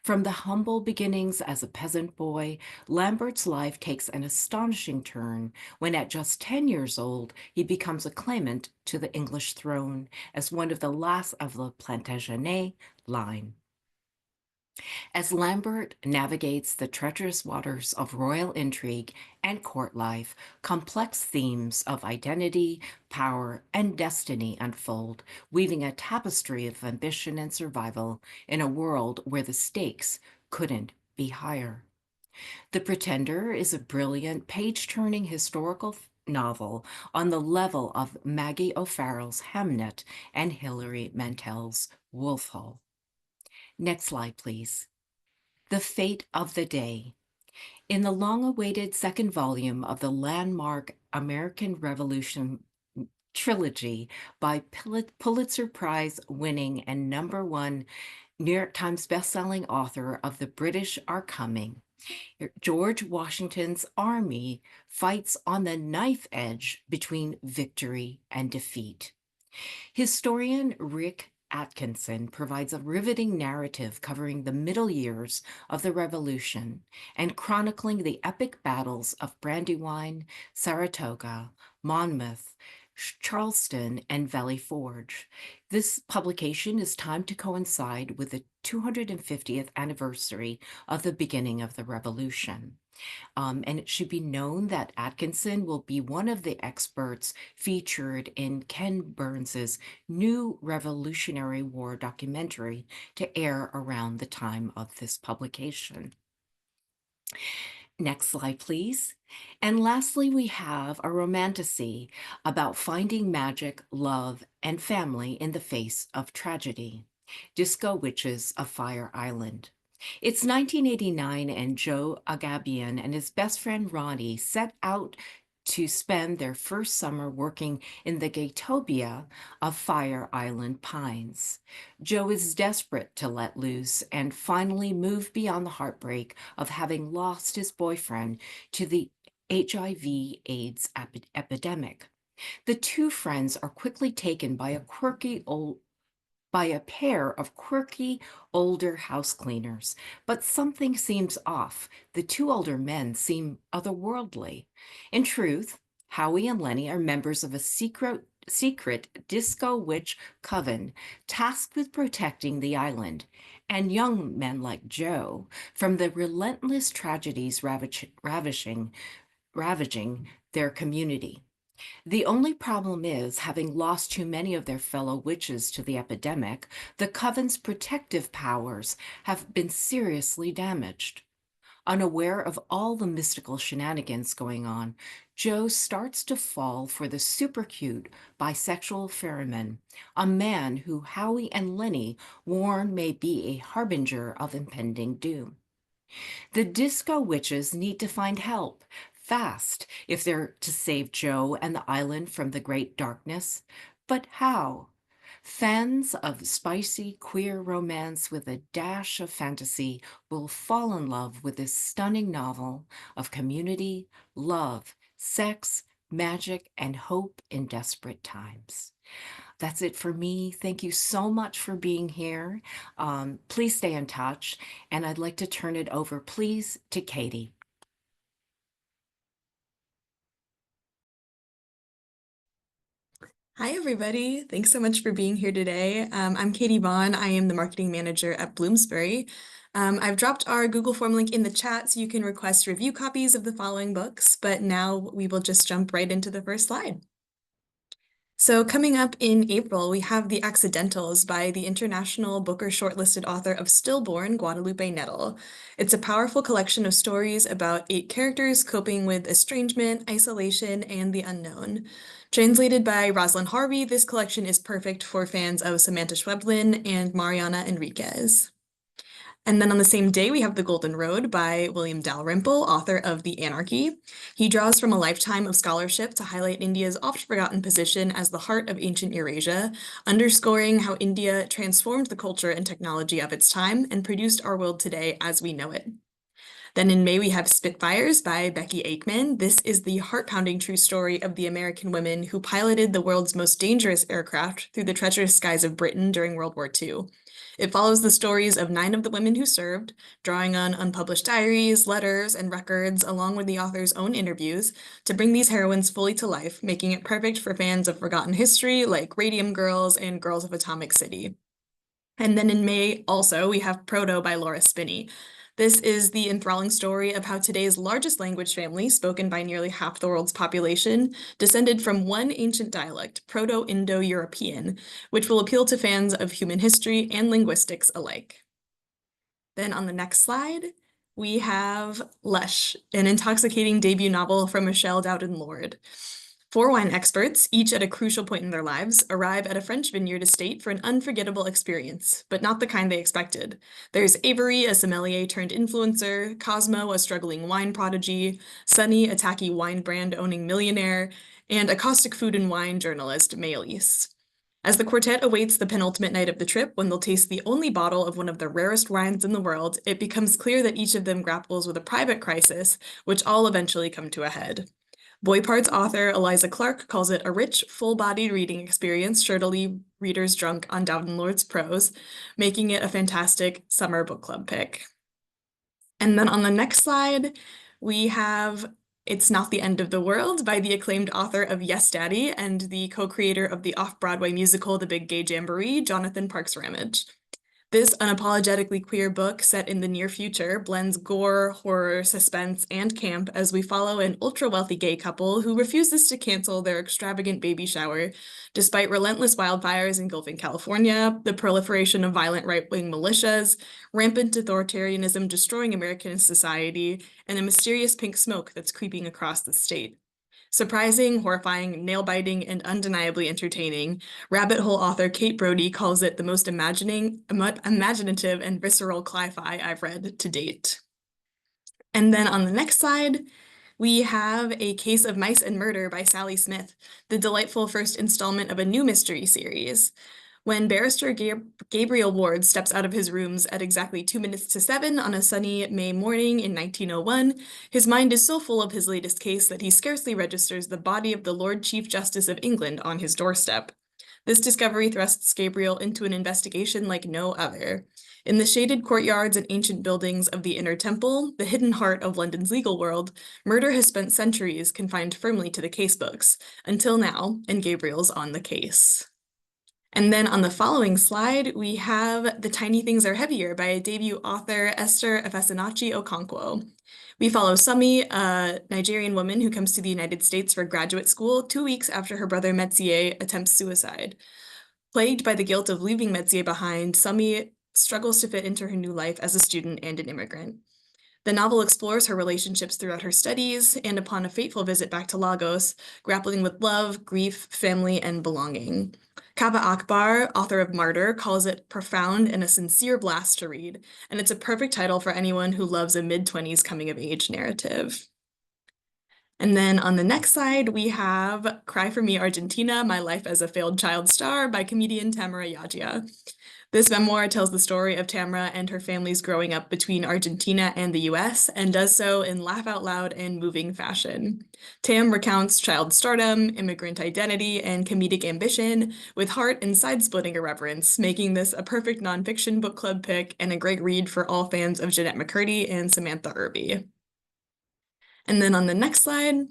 From the humble beginnings as a peasant boy, Lambert's life takes an astonishing turn when at just 10 years old, he becomes a claimant to the English throne as one of the last of the Plantagenet line. As Lambert navigates the treacherous waters of royal intrigue and court life, complex themes of identity, power, and destiny unfold, weaving a tapestry of ambition and survival in a world where the stakes couldn't be higher. The Pretender is a brilliant, page-turning historical novel on the level of Maggie O'Farrell's Hamnet and Hilary Mantel's Wolf Hall. Next slide, please. The Fate of the Day. In the long-awaited second volume of the landmark American Revolution trilogy by Pulitzer Prize-winning and #1 New York Times bestselling author of The British Are Coming, George Washington's army fights on the knife edge between victory and defeat. Historian Rick Atkinson provides a riveting narrative covering the middle years of the Revolution and chronicling the epic battles of Brandywine, Saratoga, Monmouth, Charleston, and Valley Forge. This publication is timed to coincide with the 250th anniversary of the beginning of the Revolution. And it should be known that Atkinson will be one of the experts featured in Ken Burns's new Revolutionary War documentary to air around the time of this publication. Next slide, please. And lastly, we have a romantasy about finding magic, love, and family in the face of tragedy. Disco Witches of Fire Island. It's 1989, and Joe Agabian and his best friend Ronnie set out to spend their first summer working in the Gatobia of Fire Island Pines. Joe is desperate to let loose and finally move beyond the heartbreak of having lost his boyfriend to the HIV/AIDS epidemic. The two friends are quickly taken by a pair of quirky older house cleaners, but something seems off. The two older men seem otherworldly. In truth, Howie and Lenny are members of a secret disco witch coven tasked with protecting the island, and young men like Joe from the relentless tragedies ravaging their community. The only problem is, having lost too many of their fellow witches to the epidemic, the coven's protective powers have been seriously damaged. Unaware of all the mystical shenanigans going on, Joe starts to fall for the super-cute bisexual ferryman, a man who Howie and Lenny warn may be a harbinger of impending doom. The disco witches need to find help fast if they're to save Joe and the island from the great darkness. But how? Fans of spicy queer romance with a dash of fantasy will fall in love with this stunning novel of community, love, sex, magic, and hope in desperate times. That's it for me. Thank you so much for being here. Please stay in touch. And I'd like to turn it over, please, to Katie. Hi, everybody. Thanks so much for being here today. I'm Katie Vaughn. I am the marketing manager at Bloomsbury. I've dropped our Google form link in the chat so you can request review copies of the following books, but now we will just jump right into the first slide. So coming up in April, we have The Accidentals by the International Booker shortlisted author of Stillborn, Guadalupe Nettle. It's a powerful collection of stories about 8 characters coping with estrangement, isolation, and the unknown. Translated by Rosalind Harvey, this collection is perfect for fans of Samantha Schweblin and Mariana Enriquez. And then on the same day, we have The Golden Road by William Dalrymple, author of The Anarchy. He draws from a lifetime of scholarship to highlight India's oft-forgotten position as the heart of ancient Eurasia, underscoring how India transformed the culture and technology of its time and produced our world today as we know it. Then in May, we have Spitfires by Becky Aikman. This is the heart-pounding true story of the American women who piloted the world's most dangerous aircraft through the treacherous skies of Britain during World War II. It follows the stories of 9 of the women who served, drawing on unpublished diaries, letters, and records, along with the author's own interviews, to bring these heroines fully to life, making it perfect for fans of forgotten history like Radium Girls and Girls of Atomic City. And then in May, also, we have Proto by Laura Spinney. This is the enthralling story of how today's largest language family, spoken by nearly half the world's population, descended from one ancient dialect, Proto-Indo-European, which will appeal to fans of human history and linguistics alike. Then on the next slide, we have Lush, an intoxicating debut novel from Michelle Dowden-Lord. 4 wine experts, each at a crucial point in their lives, arrive at a French vineyard estate for an unforgettable experience, but not the kind they expected. There's Avery, a sommelier turned influencer, Cosmo, a struggling wine prodigy, Sunny, a tacky wine brand owning millionaire, and a caustic food and wine journalist, Maëlys. As the quartet awaits the penultimate night of the trip, when they'll taste the only bottle of one of the rarest wines in the world, it becomes clear that each of them grapples with a private crisis, which all eventually come to a head. Boypart's author Eliza Clark calls it a rich, full-bodied reading experience sure to leave readers drunk on Dowden-Lord's prose, making it a fantastic summer book club pick. And then on the next slide, we have It's Not the End of the World by the acclaimed author of Yes, Daddy and the co-creator of the off-Broadway musical The Big Gay Jamboree, Jonathan Parks Ramage. This unapologetically queer book, set in the near future, blends gore, horror, suspense, and camp as we follow an ultra-wealthy gay couple who refuses to cancel their extravagant baby shower, despite relentless wildfires engulfing California, the proliferation of violent right-wing militias, rampant authoritarianism destroying American society, and a mysterious pink smoke that's creeping across the state. Surprising, horrifying, nail-biting, and undeniably entertaining, Rabbit Hole author Kate Brody calls it the most imaginative and visceral cli-fi I've read to date. And then on the next slide, we have A Case of Mice and Murder by Sally Smith, the delightful first installment of a new mystery series. When barrister Gabriel Ward steps out of his rooms at exactly 2 minutes to 7 on a sunny May morning in 1901, his mind is so full of his latest case that he scarcely registers the body of the Lord Chief Justice of England on his doorstep. This discovery thrusts Gabriel into an investigation like no other. In the shaded courtyards and ancient buildings of the Inner Temple, the hidden heart of London's legal world, murder has spent centuries confined firmly to the casebooks, until now, and Gabriel's on the case. And then on the following slide, we have The Tiny Things Are Heavier by debut author Esther Efesinachi-Okonkwo. We follow Sumi, a Nigerian woman who comes to the United States for graduate school 2 weeks after her brother Metsier attempts suicide. Plagued by the guilt of leaving Metsier behind, Sumi struggles to fit into her new life as a student and an immigrant. The novel explores her relationships throughout her studies and upon a fateful visit back to Lagos, grappling with love, grief, family, and belonging. Kaba Akbar, author of Martyr, calls it profound and a sincere blast to read, and it's a perfect title for anyone who loves a mid-20s coming-of-age narrative. And then on the next slide, we have Cry for Me, Argentina, My Life as a Failed Child Star by comedian Tamara Yajia. This memoir tells the story of Tamara and her family's growing up between Argentina and the US, and does so in laugh-out-loud and moving fashion. Tam recounts child stardom, immigrant identity, and comedic ambition with heart and side-splitting irreverence, making this a perfect nonfiction book club pick and a great read for all fans of Jeanette McCurdy and Samantha Irby. And then on the next slide,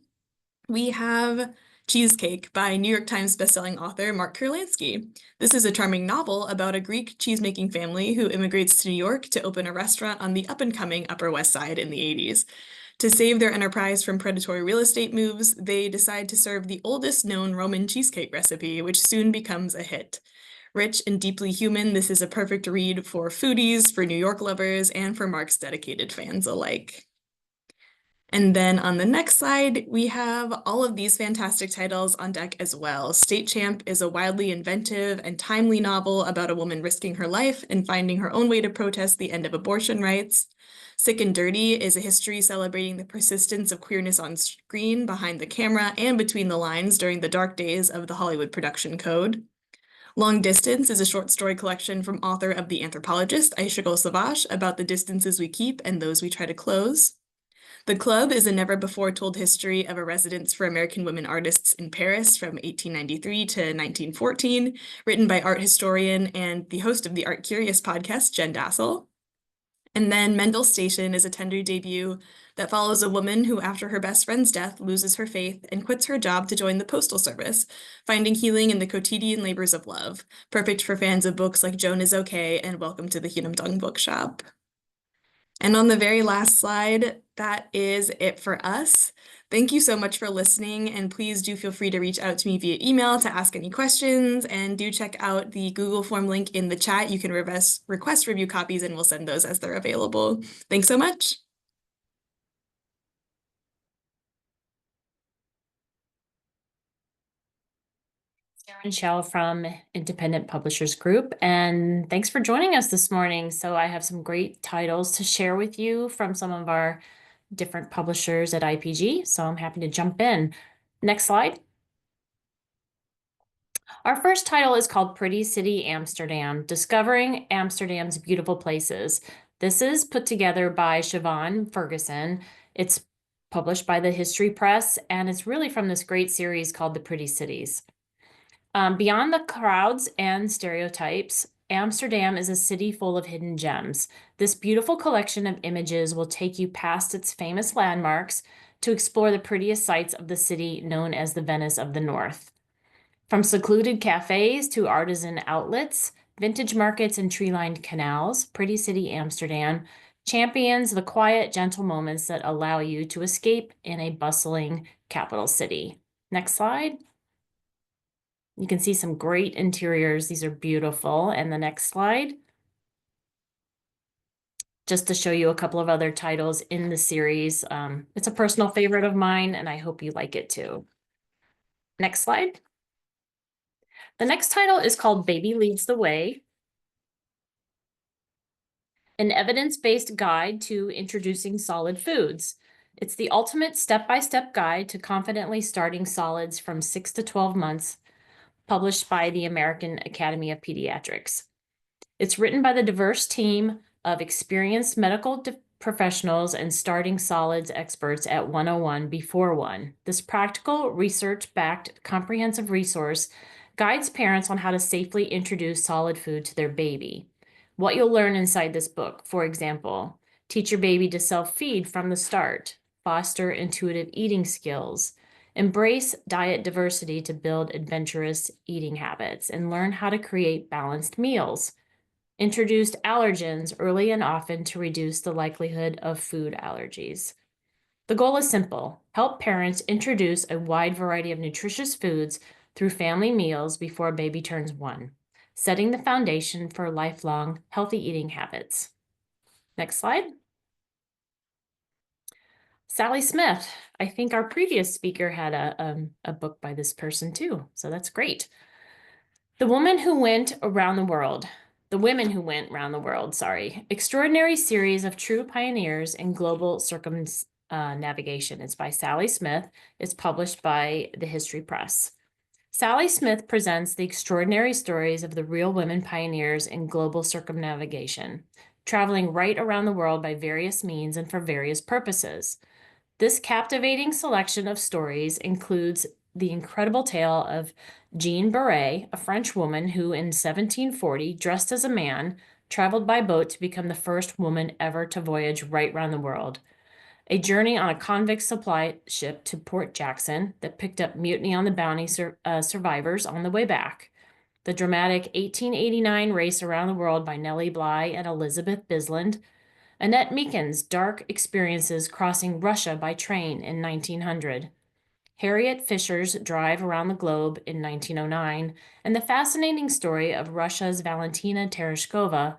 we have Cheesecake by New York Times bestselling author Mark Kurlansky. This is a charming novel about a Greek cheesemaking family who immigrates to New York to open a restaurant on the up-and-coming Upper West Side in the 80s. To save their enterprise from predatory real estate moves, they decide to serve the oldest known Roman cheesecake recipe, which soon becomes a hit. Rich and deeply human, this is a perfect read for foodies, for New York lovers, and for Mark's dedicated fans alike. And then on the next slide, we have all of these fantastic titles on deck as well. State Champ is a wildly inventive and timely novel about a woman risking her life and finding her own way to protest the end of abortion rights. Sick and Dirty is a history celebrating the persistence of queerness on screen, behind the camera, and between the lines during the dark days of the Hollywood production code. Long Distance is a short story collection from author of The Anthropologist, Aisha Savage, about the distances we keep and those we try to close. The Club is a never-before-told history of a residence for American women artists in Paris from 1893 to 1914, written by art historian and the host of the Art Curious podcast, Jen Dassel. And then Mendel Station is a tender debut that follows a woman who, after her best friend's death, loses her faith and quits her job to join the Postal Service, finding healing in the quotidian labors of love, perfect for fans of books like Joan is Okay and Welcome to the Hyunam Bookshop. And on the very last slide, that is it for us. Thank you so much for listening, and please do feel free to reach out to me via email to ask any questions, and do check out the Google form link in the chat. You can request review copies, and we'll send those as they're available. Thanks so much. Sharon Shell from Independent Publishers Group, and thanks for joining us this morning. So I have some great titles to share with you from some of our different publishers at IPG, so I'm happy to jump in. Next slide. Our first title is called Pretty City Amsterdam, Discovering Amsterdam's Beautiful Places. This is put together by Siobhan Ferguson. It's published by the History Press, and it's really from this great series called The Pretty Cities. Beyond the crowds and stereotypes, Amsterdam is a city full of hidden gems. This beautiful collection of images will take you past its famous landmarks to explore the prettiest sights of the city known as the Venice of the North. From secluded cafes to artisan outlets, vintage markets and tree-lined canals, Pretty City Amsterdam champions the quiet, gentle moments that allow you to escape in a bustling capital city. Next slide. You can see some great interiors. These are beautiful. And the next slide, just to show you a couple of other titles in the series. It's a personal favorite of mine, and I hope you like it too. Next slide. The next title is called Baby Leads the Way, an evidence-based guide to introducing solid foods. It's the ultimate step-by-step guide to confidently starting solids from 6 to 12 months, published by the American Academy of Pediatrics. It's written by the diverse team of experienced medical professionals and starting solids experts at 101 Before One. This practical, research-backed, comprehensive resource guides parents on how to safely introduce solid food to their baby. What you'll learn inside this book, for example, teach your baby to self-feed from the start, foster intuitive eating skills, Embrace diet diversity to build adventurous eating habits and learn how to create balanced meals. Introduced allergens early and often to reduce the likelihood of food allergies. The goal is simple: help parents introduce a wide variety of nutritious foods through family meals before a baby turns 1, setting the foundation for lifelong healthy eating habits. Next slide. Sally Smith. I think our previous speaker had a book by this person too, so that's great. The Woman Who Went Around the World. The Women Who Went Around the World, sorry. Extraordinary Series of True Pioneers in Global Circumnavigation. It's by Sally Smith. It's published by the History Press. Sally Smith presents the extraordinary stories of the real women pioneers in global circumnavigation, traveling right around the world by various means and for various purposes. This captivating selection of stories includes the incredible tale of Jeanne Barré, a French woman who in 1740, dressed as a man, traveled by boat to become the first woman ever to voyage right round the world. A journey on a convict supply ship to Port Jackson that picked up Mutiny on the Bounty survivors on the way back. The dramatic 1889 race around the world by Nellie Bly and Elizabeth Bisland. Annette Meekin's dark experiences crossing Russia by train in 1900. Harriet Fisher's drive around the globe in 1909, and the fascinating story of Russia's Valentina Tereshkova,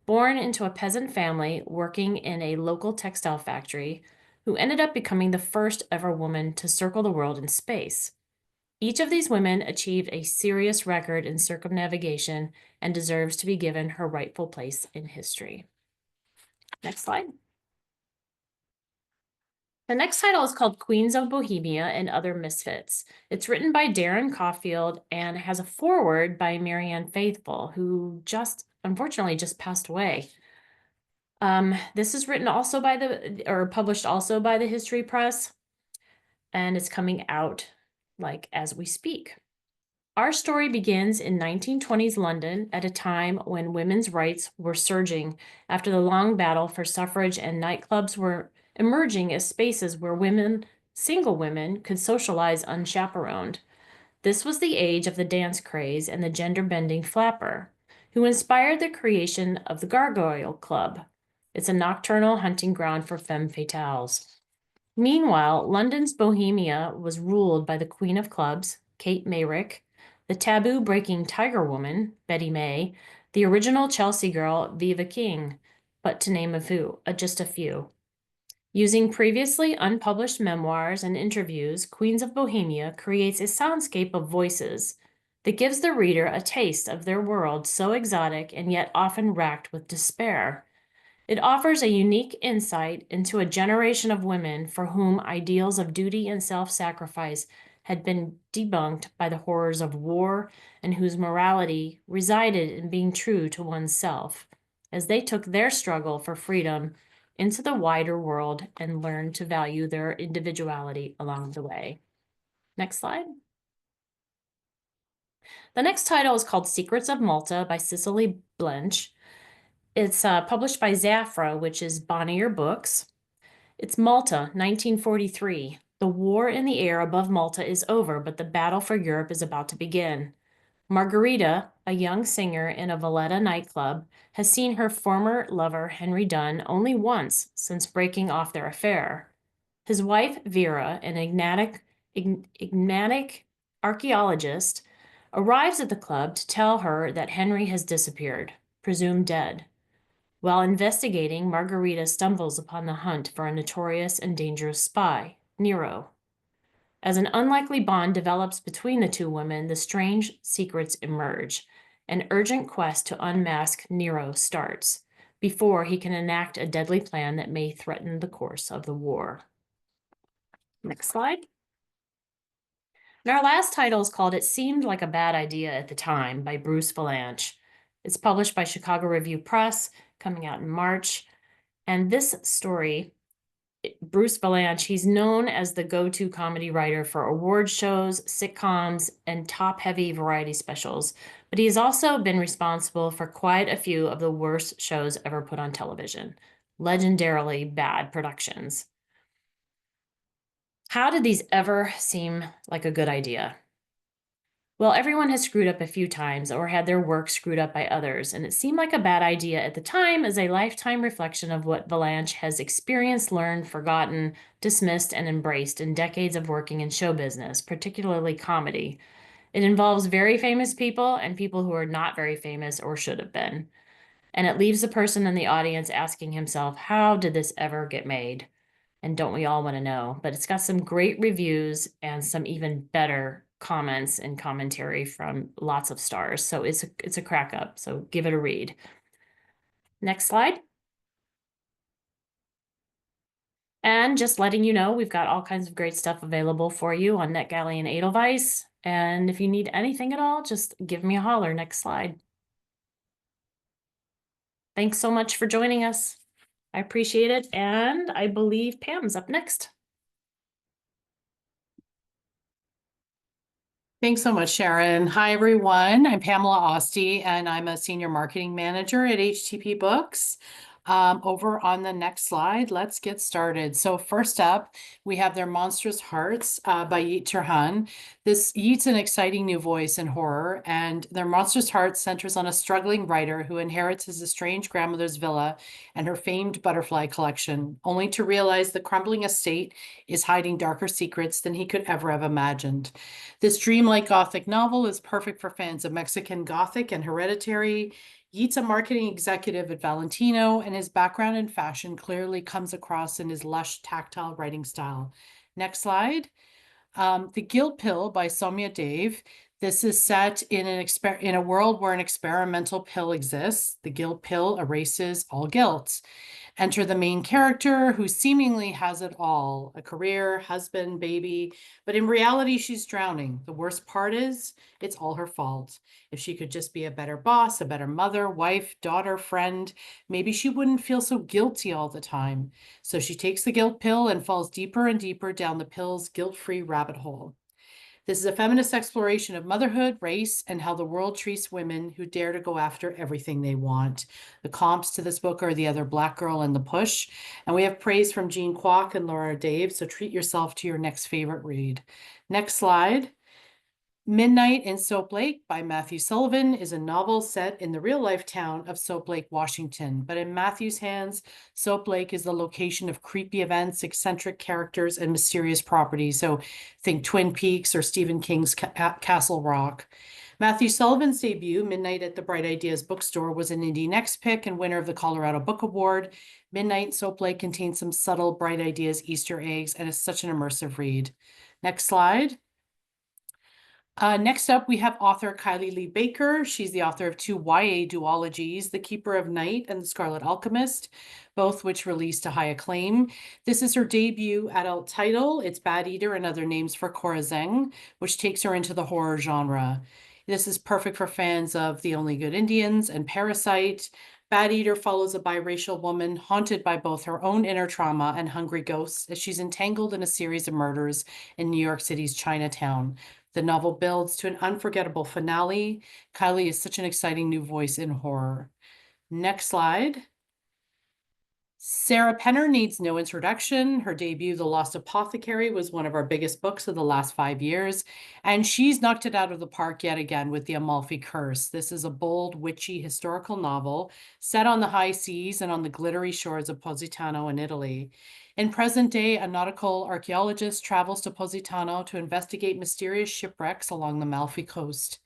born into a peasant family working in a local textile factory, who ended up becoming the first ever woman to circle the world in space. Each of these women achieved a serious record in circumnavigation and deserves to be given her rightful place in history. Next slide. The next title is called Queens of Bohemia and Other Misfits. It's written by Darren Caulfield and has a foreword by Marianne Faithfull, who unfortunately just passed away. This is written also published also by the History Press, and it's coming out as we speak. Our story begins in 1920s London at a time when women's rights were surging after the long battle for suffrage, and nightclubs were emerging as spaces where single women could socialize unchaperoned. This was the age of the dance craze and the gender-bending flapper, who inspired the creation of the Gargoyle Club. It's a nocturnal hunting ground for femme fatales. Meanwhile, London's Bohemia was ruled by the Queen of Clubs, Kate Mayrick, the taboo-breaking Tiger Woman, Betty May, the original Chelsea girl, Viva King, but to name just a few. Using previously unpublished memoirs and interviews, Queens of Bohemia creates a soundscape of voices that gives the reader a taste of their world so exotic and yet often racked with despair. It offers a unique insight into a generation of women for whom ideals of duty and self-sacrifice had been debunked by the horrors of war and whose morality resided in being true to oneself, as they took their struggle for freedom into the wider world and learned to value their individuality along the way. Next slide. The next title is called Secrets of Malta by Cicely Blench. It's published by Zafra, which is Bonnier Books. It's Malta, 1943. The war in the air above Malta is over, but the battle for Europe is about to begin. Margarita, a young singer in a Valletta nightclub, has seen her former lover, Henry Dunn, only once since breaking off their affair. His wife, Vera, an enigmatic archaeologist, arrives at the club to tell her that Henry has disappeared, presumed dead. While investigating, Margarita stumbles upon the hunt for a notorious and dangerous spy, Nero. As an unlikely bond develops between the two women, the strange secrets emerge. An urgent quest to unmask Nero starts before he can enact a deadly plan that may threaten the course of the war. Next slide. And our last title is called It Seemed Like a Bad Idea at the Time by Bruce Valanche. It's published by Chicago Review Press, coming out in March. And this story, Bruce Valanche, he's known as the go-to comedy writer for award shows, sitcoms, and top-heavy variety specials. But he has also been responsible for quite a few of the worst shows ever put on television, legendarily bad productions. How did these ever seem like a good idea? Well, everyone has screwed up a few times or had their work screwed up by others, and it seemed like a bad idea at the time as a lifetime reflection of what Valanche has experienced, learned, forgotten, dismissed, and embraced in decades of working in show business, particularly comedy. It involves very famous people and people who are not very famous or should have been. And it leaves the person in the audience asking himself, how did this ever get made? And don't we all want to know? But it's got some great reviews and some even better comments and commentary from lots of stars. So it's a crack up. So give it a read. Next slide. And just letting you know, we've got all kinds of great stuff available for you on NetGalley and Edelweiss. And if you need anything at all, just give me a holler. Next slide. Thanks so much for joining us. I appreciate it. And I believe Pam's up next. Thanks so much, Sharon. Hi, everyone. I'm Pamela Oste, and I'm a senior marketing manager at HTP Books. Over on the next slide, let's get started. So first up, we have Their Monstrous Hearts by Yeat Turhan. Yeat's an exciting new voice in horror, and Their Monstrous Hearts centers on a struggling writer who inherits his estranged grandmother's villa and her famed butterfly collection, only to realize the crumbling estate is hiding darker secrets than he could ever have imagined. This dreamlike Gothic novel is perfect for fans of Mexican Gothic and Hereditary. Yeat's a marketing executive at Valentino, and his background in fashion clearly comes across in his lush, tactile writing style. Next slide. The Guilt Pill by Soumya Dave. This is set in a world where an experimental pill exists. The guilt pill erases all guilt. Enter the main character who seemingly has it all, a career, husband, baby, but in reality, she's drowning. The worst part is it's all her fault. If she could just be a better boss, a better mother, wife, daughter, friend, maybe she wouldn't feel so guilty all the time. So she takes the guilt pill and falls deeper and deeper down the pill's guilt-free rabbit hole. This is a feminist exploration of motherhood, race, and how the world treats women who dare to go after everything they want. The comps to this book are The Other Black Girl and The Push. And we have praise from Jean Kwok and Laura Dave, so treat yourself to your next favorite read. Next slide. Midnight in Soap Lake by Matthew Sullivan is a novel set in the real-life town of Soap Lake, Washington. But in Matthew's hands, Soap Lake is the location of creepy events, eccentric characters, and mysterious properties. So think Twin Peaks or Stephen King's Castle Rock. Matthew Sullivan's debut, Midnight at the Bright Ideas Bookstore, was an Indie Next Pick and winner of the Colorado Book Award. Midnight in Soap Lake contains some subtle Bright Ideas Easter eggs and is such an immersive read. Next slide. Next up, we have author Kylie Lee Baker. She's the author of 2 YA duologies, The Keeper of Night and The Scarlet Alchemist, both which released to high acclaim. This is her debut adult title. It's Bad Eater and Other Names for Cora Zheng, which takes her into the horror genre. This is perfect for fans of The Only Good Indians and Parasite. Bad Eater follows a biracial woman haunted by both her own inner trauma and hungry ghosts as she's entangled in a series of murders in New York City's Chinatown. The novel builds to an unforgettable finale. Kylie is such an exciting new voice in horror. Next slide. Sarah Penner needs no introduction. Her debut, The Lost Apothecary, was one of our biggest books of the last 5 years, and she's knocked it out of the park yet again with The Amalfi Curse. This is a bold, witchy historical novel set on the high seas and on the glittery shores of Positano in Italy. In present day, a nautical archaeologist travels to Positano to investigate mysterious shipwrecks along the Amalfi coast.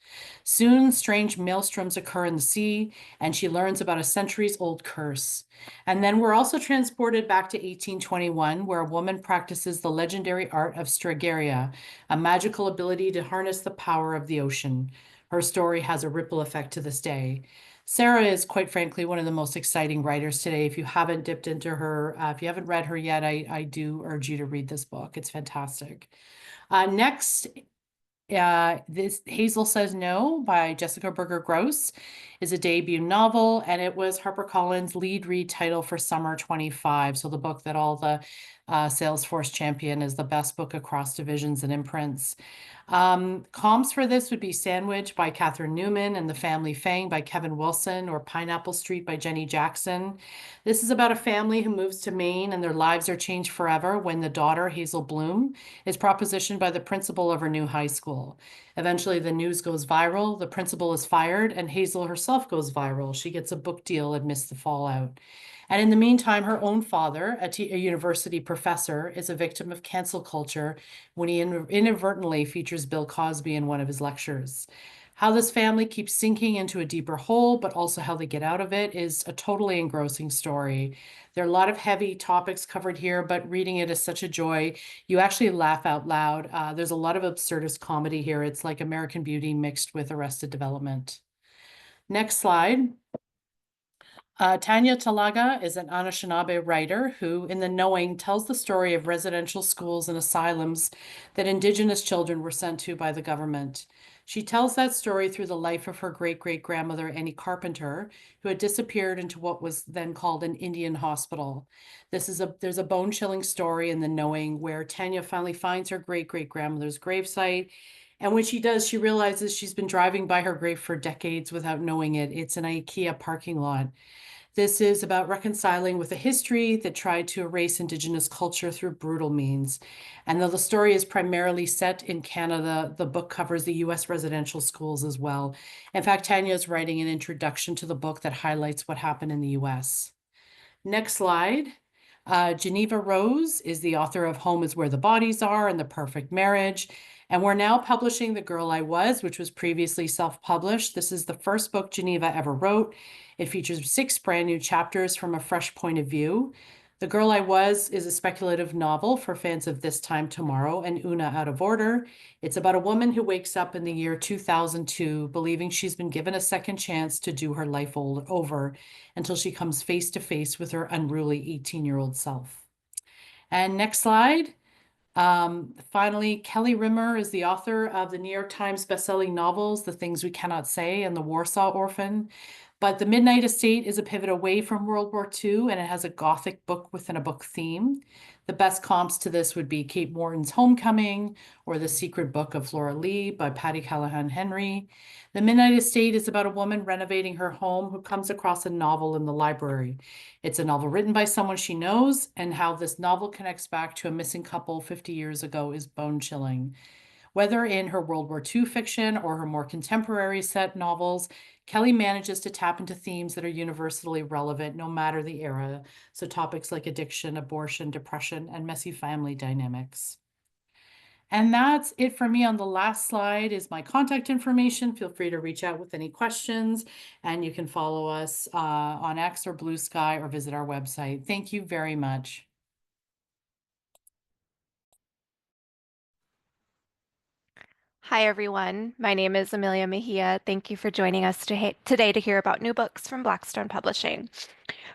Soon, strange maelstroms occur in the sea, and she learns about a centuries-old curse. And then we're also transported back to 1821, where a woman practices the legendary art of Stregeria, a magical ability to harness the power of the ocean. Her story has a ripple effect to this day. Sarah is, quite frankly, one of the most exciting writers today. If you haven't dipped into her, if you haven't read her yet, I do urge you to read this book. It's fantastic. Next, this Hazel Says No by Jessica Berger Gross is a debut novel, and it was HarperCollins' lead read title for summer 25. So the book that all the Salesforce champion as the best book across divisions and imprints. Comps for this would be Sandwich by Catherine Newman and The Family Fang by Kevin Wilson, or Pineapple Street by Jenny Jackson. This is about a family who moves to Maine and their lives are changed forever when the daughter, Hazel Bloom, is propositioned by the principal of her new high school. Eventually, the news goes viral, the principal is fired, and Hazel herself goes viral. She gets a book deal amidst the fallout. And in the meantime, her own father, a university professor, is a victim of cancel culture when he inadvertently features Bill Cosby in one of his lectures. How this family keeps sinking into a deeper hole, but also how they get out of it, is a totally engrossing story. There are a lot of heavy topics covered here, but reading it is such a joy. You actually laugh out loud. There's a lot of absurdist comedy here. It's like American Beauty mixed with Arrested Development. Next slide. Tanya Talaga is an Anishinaabe writer who, in The Knowing, tells the story of residential schools and asylums that Indigenous children were sent to by the government. She tells that story through the life of her great-great-grandmother, Annie Carpenter, who had disappeared into what was then called an Indian hospital. There's a bone-chilling story in The Knowing where Tanya finally finds her great-great-grandmother's gravesite. And when she does, she realizes she's been driving by her grave for decades without knowing it. It's an IKEA parking lot. This is about reconciling with a history that tried to erase Indigenous culture through brutal means. And though the story is primarily set in Canada, the book covers the US residential schools as well. In fact, Tanya is writing an introduction to the book that highlights what happened in the US. Next slide. Geneva Rose is the author of Home is Where the Bodies Are and The Perfect Marriage. And we're now publishing The Girl I Was, which was previously self-published. This is the first book Geneva ever wrote. It features 6 brand new chapters from a fresh point of view. The Girl I Was is a speculative novel for fans of This Time Tomorrow and Una Out of Order. It's about a woman who wakes up in the year 2002 believing she's been given a second chance to do her life over until she comes face to face with her unruly 18-year-old self. And next slide. Finally, Kelly Rimmer is the author of the New York Times bestselling novels, The Things We Cannot Say and The Warsaw Orphan. But The Midnight Estate is a pivot away from World War II, and it has a Gothic book within a book theme. The best comps to this would be Kate Morton's Homecoming or The Secret Book of Flora Lee by Patty Callahan Henry. The Midnight Estate is about a woman renovating her home who comes across a novel in the library. It's a novel written by someone she knows, and how this novel connects back to a missing couple 50 years ago is bone-chilling. Whether in her World War II fiction or her more contemporary set novels, Kelly manages to tap into themes that are universally relevant no matter the era. So topics like addiction, abortion, depression, and messy family dynamics. And that's it for me. On the last slide is my contact information. Feel free to reach out with any questions, and you can follow us on X or Blue Sky or visit our website. Thank you very much. Hi, everyone. My name is Amelia Mejia. Thank you for joining us today to hear about new books from Blackstone Publishing.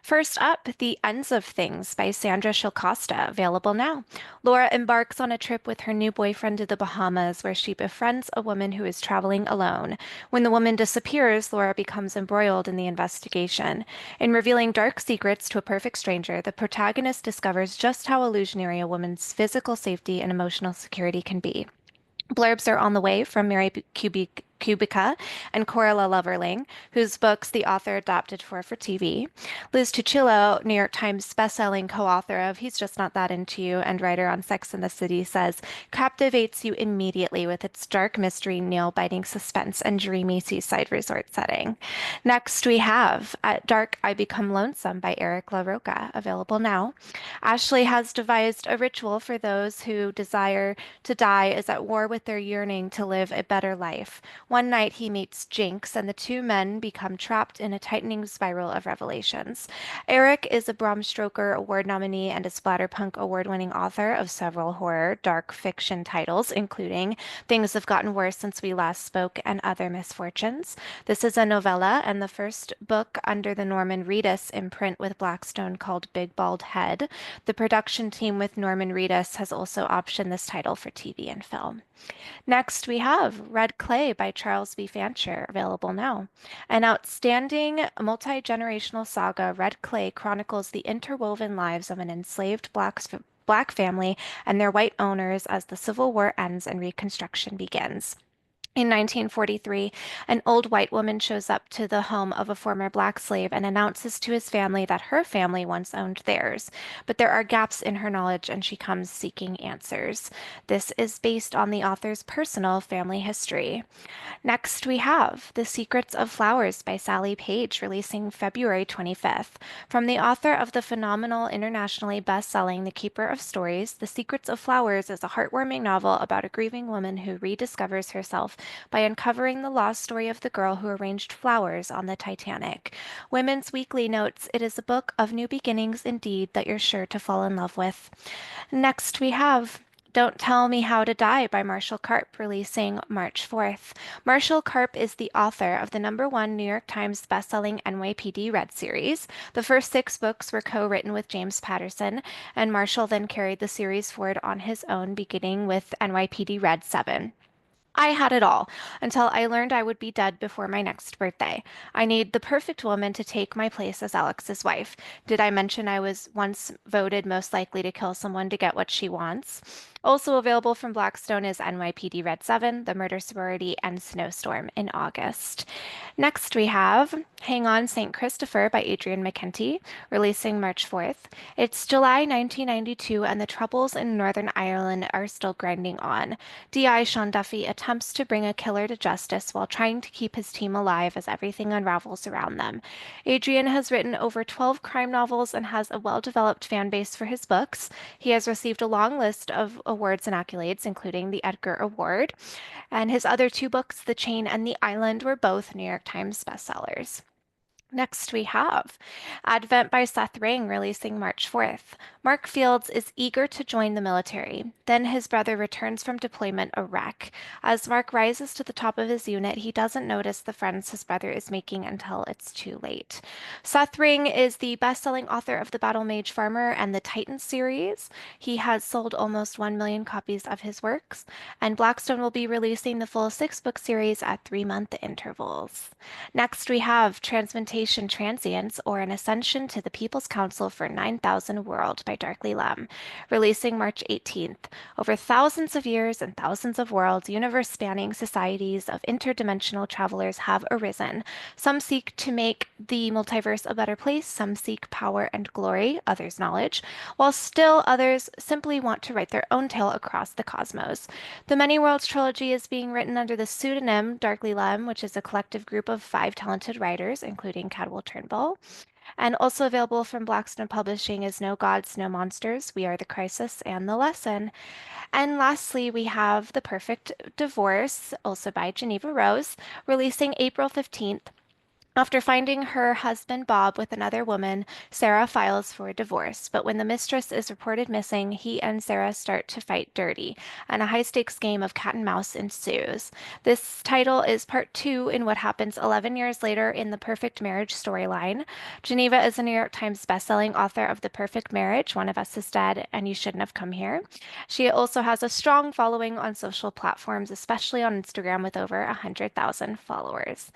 First up, The Ends of Things by Sandra Shilcosta, available now. Laura embarks on a trip with her new boyfriend to the Bahamas, where she befriends a woman who is traveling alone. When the woman disappears, Laura becomes embroiled in the investigation. In revealing dark secrets to a perfect stranger, the protagonist discovers just how illusionary a woman's physical safety and emotional security can be. Blurbs are on the way from Mary Kubica and Corella Loverling, whose books the author adapted for TV. Liz Tuccillo, New York Times bestselling co-author of He's Just Not That Into You and writer on Sex and the City, says, captivates you immediately with its dark mystery, nail-biting suspense, and dreamy seaside resort setting. Next, we have At Dark, I Become Lonesome by Eric LaRocca, available now. Ashley has devised a ritual for those who desire to die is at war with their yearning to live a better life. One night he meets Jinx, and the two men become trapped in a tightening spiral of revelations. Eric is a Bram Stoker Award nominee and a Splatterpunk Award-winning author of several horror, dark fiction titles, including Things Have Gotten Worse Since We Last Spoke and Other Misfortunes. This is a novella and the first book under the Norman Reedus imprint with Blackstone called Big Bald Head. The production team with Norman Reedus has also optioned this title for TV and film. Next, we have Red Clay by Charles B. Fancher, available now. An outstanding multi-generational saga, Red Clay chronicles the interwoven lives of an enslaved Black Black family and their white owners as the Civil War ends and Reconstruction begins. In 1943, an old white woman shows up to the home of a former Black slave and announces to his family that her family once owned theirs. But there are gaps in her knowledge and she comes seeking answers. This is based on the author's personal family history. Next, we have The Secrets of Flowers by Sally Page, releasing February 25th. From the author of the phenomenal, internationally best-selling The Keeper of Stories, The Secrets of Flowers is a heartwarming novel about a grieving woman who rediscovers herself by uncovering the lost story of the girl who arranged flowers on the Titanic. Women's Weekly notes, it is a book of new beginnings indeed that you're sure to fall in love with. Next, we have Don't Tell Me How to Die by Marshall Karp, releasing March 4th. Marshall Karp is the author of the #1 New York Times bestselling NYPD Red series. The first 6 books were co-written with James Patterson, and Marshall then carried the series forward on his own, beginning with NYPD Red 7. I had it all until I learned I would be dead before my next birthday. I need the perfect woman to take my place as Alex's wife. Did I mention I was once voted most likely to kill someone to get what she wants? Also available from Blackstone is NYPD Red 7, The Murder Sorority, and Snowstorm in August. Next, we have Hang On St. Christopher by Adrienne McKenty, releasing March 4th. It's July 1992, and the troubles in Northern Ireland are still grinding on. DI Sean Duffy attempts to bring a killer to justice while trying to keep his team alive as everything unravels around them. Adrian has written over 12 crime novels and has a well-developed fan base for his books. He has received a long list of awards and accolades, including the Edgar Award, and his other 2 books, The Chain and The Island, were both New York Times bestsellers. Next, we have Advent by Seth Ring, releasing March 4th. Mark Fields is eager to join the military. Then his brother returns from deployment a wreck. As Mark rises to the top of his unit, he doesn't notice the friends his brother is making until it's too late. Seth Ring is the best-selling author of The Battle Mage Farmer and the Titan series. He has sold almost 1 million copies of his works, and Blackstone will be releasing the full 6-book series at 3-month intervals. Next, we have Transmutation Transience, or An Ascension to the People's Council for 9,000 World by Darkly Lem, releasing March 18th. Over thousands of years and thousands of worlds, universe-spanning societies of interdimensional travelers have arisen. Some seek to make the multiverse a better place, some seek power and glory, others knowledge, while still others simply want to write their own tale across the cosmos. The Many Worlds trilogy is being written under the pseudonym Darkly Lem, which is a collective group of 5 talented writers, including Cadwell Turnbull. And also available from Blackstone Publishing is No Gods, No Monsters, We Are the Crisis, and The Lesson. And lastly, we have The Perfect Divorce, also by Geneva Rose, releasing April 15th. After finding her husband Bob with another woman, Sarah files for a divorce. But when the mistress is reported missing, he and Sarah start to fight dirty, and a high-stakes game of cat and mouse ensues. This title is part 2 in what happens 11 years later in the Perfect Marriage storyline. Geneva is a New York Times bestselling author of The Perfect Marriage, One of Us is Dead, and You Shouldn't Have Come Here. She also has a strong following on social platforms, especially on Instagram, with over 100,000 followers.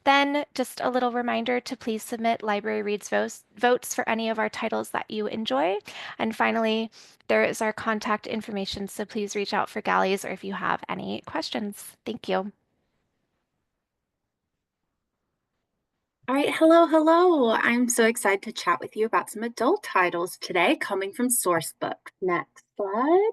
Then, just a little reminder to please submit Library Reads votes for any of our titles that you enjoy. And finally, there is our contact information, so please reach out for galleys or if you have any questions. Thank you. All right, hello. I'm so excited to chat with you about some adult titles today coming from Sourcebook. Next slide.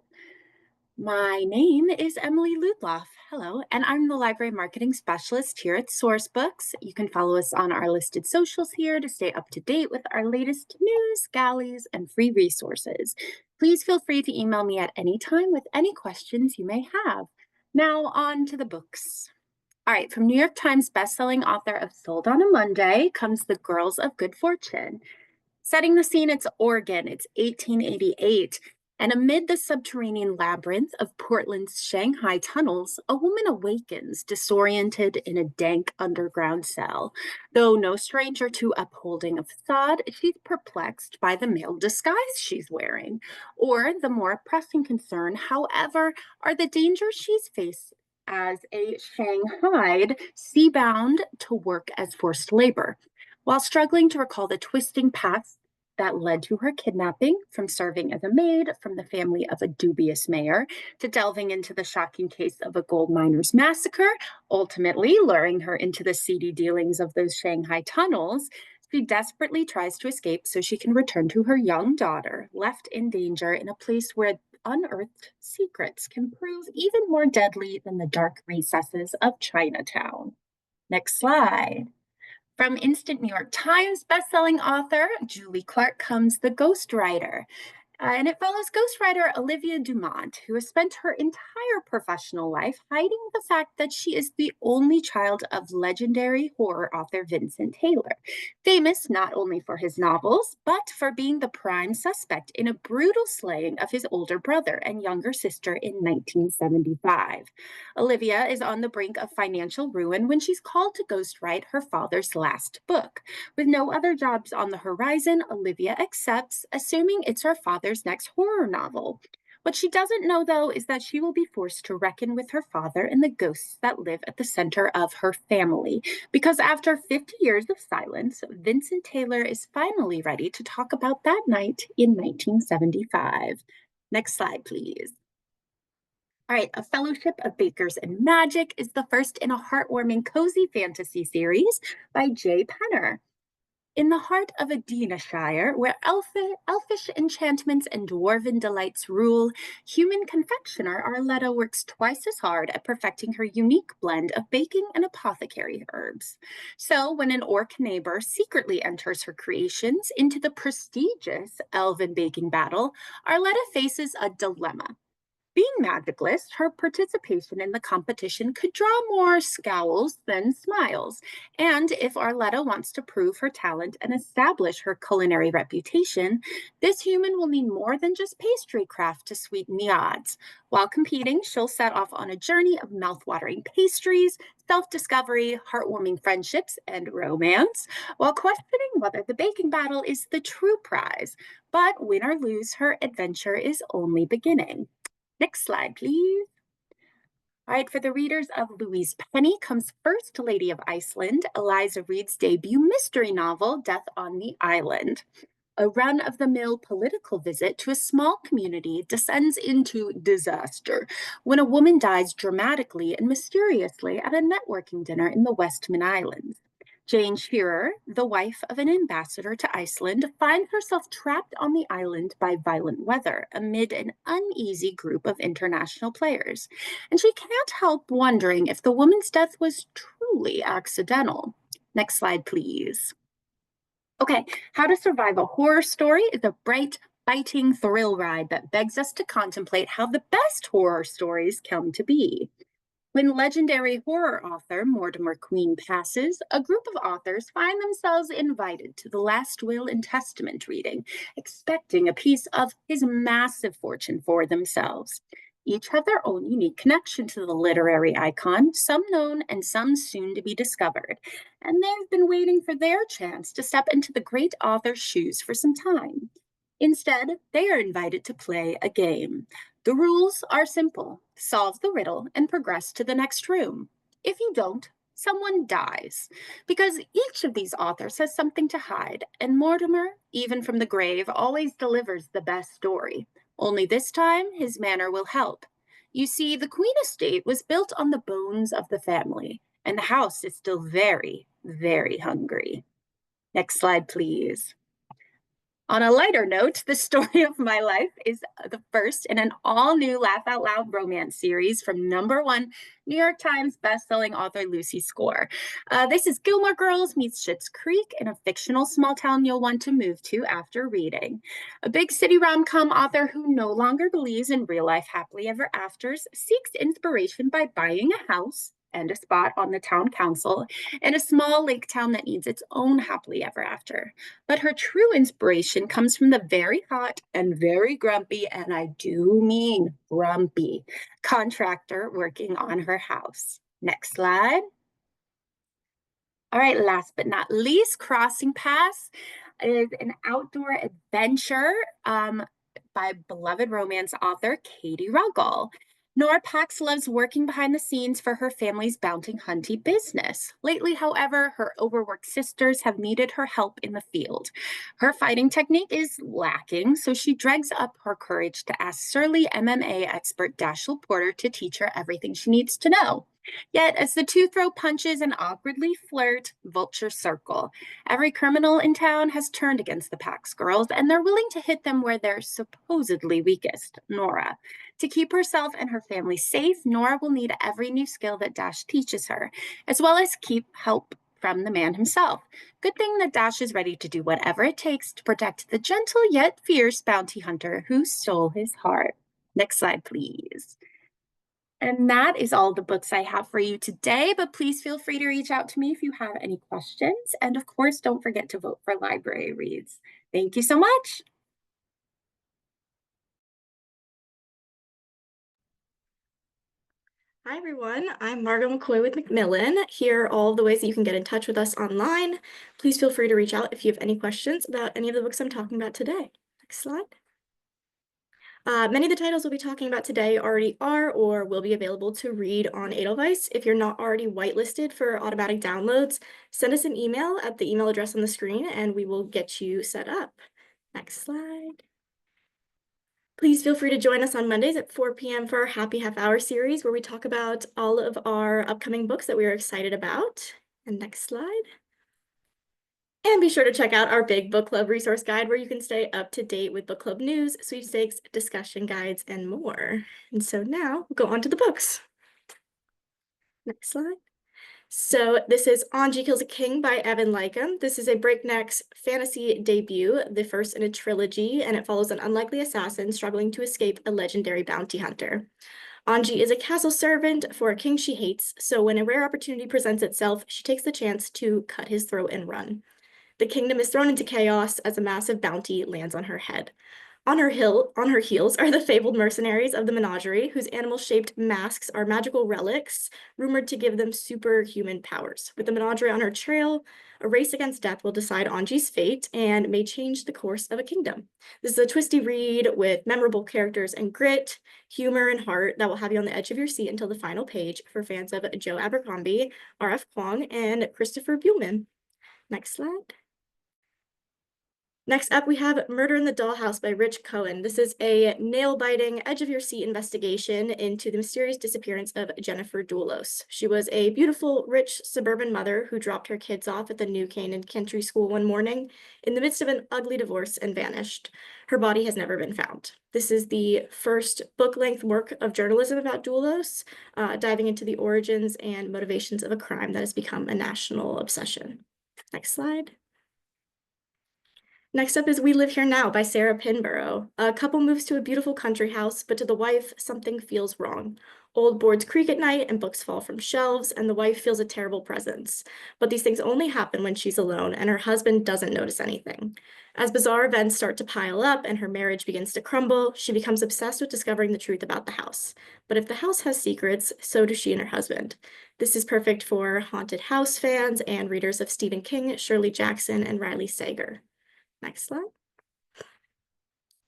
My name is Emily Ludloff. Hello, and I'm the library marketing specialist here at Sourcebooks. You can follow us on our listed socials here to stay up to date with our latest news, galleys, and free resources. Please feel free to email me at any time with any questions you may have. Now on to the books. All right, from New York Times bestselling author of Sold on a Monday comes The Girls of Good Fortune. Setting the scene, it's Oregon, it's 1888, and amid the subterranean labyrinth of Portland's Shanghai tunnels, a woman awakens, disoriented in a dank underground cell. Though no stranger to upholding a facade, she's perplexed by the male disguise she's wearing. Or the more pressing concern, however, are the dangers she's faced as a Shanghaied, sea-bound to work as forced labor. While struggling to recall the twisting paths that led to her kidnapping, from serving as a maid from the family of a dubious mayor, to delving into the shocking case of a gold miners' massacre, ultimately luring her into the seedy dealings of those Shanghai tunnels. She desperately tries to escape so she can return to her young daughter, left in danger in a place where unearthed secrets can prove even more deadly than the dark recesses of Chinatown. Next slide. From Instant New York Times bestselling author Julie Clark comes The Ghostwriter. And it follows ghostwriter Olivia Dumont, who has spent her entire professional life hiding the fact that she is the only child of legendary horror author Vincent Taylor, famous not only for his novels, but for being the prime suspect in a brutal slaying of his older brother and younger sister in 1975. Olivia is on the brink of financial ruin when she's called to ghostwrite her father's last book. With no other jobs on the horizon, Olivia accepts, assuming it's her father's next horror novel. What she doesn't know, though, is that she will be forced to reckon with her father and the ghosts that live at the center of her family. Because after 50 years of silence, Vincent Taylor is finally ready to talk about that night in 1975. Next slide, please. All right, A Fellowship of Bakers and Magic is the first in a heartwarming cozy fantasy series by Jay Penner. In the heart of Adina-shire, where elfish enchantments and dwarven delights rule, human confectioner Arletta works twice as hard at perfecting her unique blend of baking and apothecary herbs. So when an orc neighbor secretly enters her creations into the prestigious elven baking battle, Arletta faces a dilemma. Being magicless, her participation in the competition could draw more scowls than smiles. And if Arletta wants to prove her talent and establish her culinary reputation, this human will need more than just pastry craft to sweeten the odds. While competing, she'll set off on a journey of mouthwatering pastries, self-discovery, heartwarming friendships, and romance, while questioning whether the baking battle is the true prize. But win or lose, her adventure is only beginning. Next slide, please. All right, for the readers of Louise Penny comes First Lady of Iceland, Eliza Reid's debut mystery novel, Death on the Island. A run-of-the-mill political visit to a small community descends into disaster when a woman dies dramatically and mysteriously at a networking dinner in the Westman Islands. Jane Shearer, the wife of an ambassador to Iceland, finds herself trapped on the island by violent weather amid an uneasy group of international players. And she can't help wondering if the woman's death was truly accidental. Next slide, please. Okay, How to Survive a Horror Story is a bright, biting thrill ride that begs us to contemplate how the best horror stories come to be. When legendary horror author Mortimer Queen passes, a group of authors find themselves invited to the Last Will and Testament reading, expecting a piece of his massive fortune for themselves. Each have their own unique connection to the literary icon, some known and some soon to be discovered, and they've been waiting for their chance to step into the great author's shoes for some time. Instead, they are invited to play a game. The rules are simple. Solve the riddle and progress to the next room. If you don't, someone dies. Because each of these authors has something to hide, and Mortimer, even from the grave, always delivers the best story. Only this time, his manner will help. You see, the Queen estate was built on the bones of the family, and the house is still very, very hungry. Next slide, please. On a lighter note, the story of my life is the first in an all-new Laugh Out Loud romance series from #1 New York Times bestselling author Lucy Score. This is Gilmore Girls meets Schitt's Creek in a fictional small town you'll want to move to after reading. A big city rom-com author who no longer believes in real-life happily ever afters seeks inspiration by buying a house and a spot on the town council in a small lake town that needs its own happily ever after. But her true inspiration comes from the very hot and very grumpy, and I do mean grumpy, contractor working on her house. Next slide. All right, last but not least, Crossing Paths is an outdoor adventure by beloved romance author Katie Ruggall. Nora Pax loves working behind the scenes for her family's bounty hunting business. Lately, however, her overworked sisters have needed her help in the field. Her fighting technique is lacking, so she dregs up her courage to ask surly MMA expert Dashiell Porter to teach her everything she needs to know. Yet, as the two throw punches and awkwardly flirt, vultures circle. Every criminal in town has turned against the Pax girls, and they're willing to hit them where they're supposedly weakest, Nora. To keep herself and her family safe, Nora will need every new skill that Dash teaches her, as well as keep help from the man himself. Good thing that Dash is ready to do whatever it takes to protect the gentle yet fierce bounty hunter who stole his heart. Next slide, please. And that is all the books I have for you today, but please feel free to reach out to me if you have any questions. And of course, don't forget to vote for Library Reads. Thank you so much. Hi everyone, I'm Margot McCoy with Macmillan. Here are all the ways that you can get in touch with us online. Please feel free to reach out if you have any questions about any of the books I'm talking about today. Next slide. Many of the titles we'll be talking about today already are or will be available to read on Edelweiss. If you're not already whitelisted for automatic downloads, send us an email at the email address on the screen and we will get you set up. Next slide. Please feel free to join us on Mondays at 4 p.m. for our Happy Half Hour series, where we talk about all of our upcoming books that we are excited about. And next slide. And be sure to check out our big book club resource guide, where you can stay up to date with book club news, sweepstakes, discussion guides, and more. And so now we'll go on to the books. Next slide. So this is Anji Kills a King by Evan Lycum. This is a breakneck fantasy debut, the first in a trilogy, and it follows an unlikely assassin struggling to escape a legendary bounty hunter. Anji is a castle servant for a king she hates, so when a rare opportunity presents itself, she takes the chance to cut his throat and run. The kingdom is thrown into chaos as a massive bounty lands on her head. On her heels are the fabled mercenaries of the menagerie, whose animal-shaped masks are magical relics, rumored to give them superhuman powers. With the menagerie on her trail, a race against death will decide Anji's fate and may change the course of a kingdom. This is a twisty read with memorable characters and grit, humor, and heart that will have you on the edge of your seat until the final page for fans of Joe Abercrombie, R.F. Kuang, and Christopher Buhlman. Next slide. Next up, we have Murder in the Dollhouse by Rich Cohen. This is a nail-biting, edge-of-your-seat investigation into the mysterious disappearance of Jennifer Doulos. She was a beautiful, rich suburban mother who dropped her kids off at the New Canaan Country School one morning in the midst of an ugly divorce and vanished. Her body has never been found. This is the first book-length work of journalism about Doulos, diving into the origins and motivations of a crime that has become a national obsession. Next slide. Next up is We Live Here Now by Sarah Pinborough. A couple moves to a beautiful country house, but to the wife, something feels wrong. Old boards creak at night and books fall from shelves, and the wife feels a terrible presence. But these things only happen when she's alone, and her husband doesn't notice anything. As bizarre events start to pile up and her marriage begins to crumble, she becomes obsessed with discovering the truth about the house. But if the house has secrets, so do she and her husband. This is perfect for haunted house fans and readers of Stephen King, Shirley Jackson, and Riley Sager. Next slide.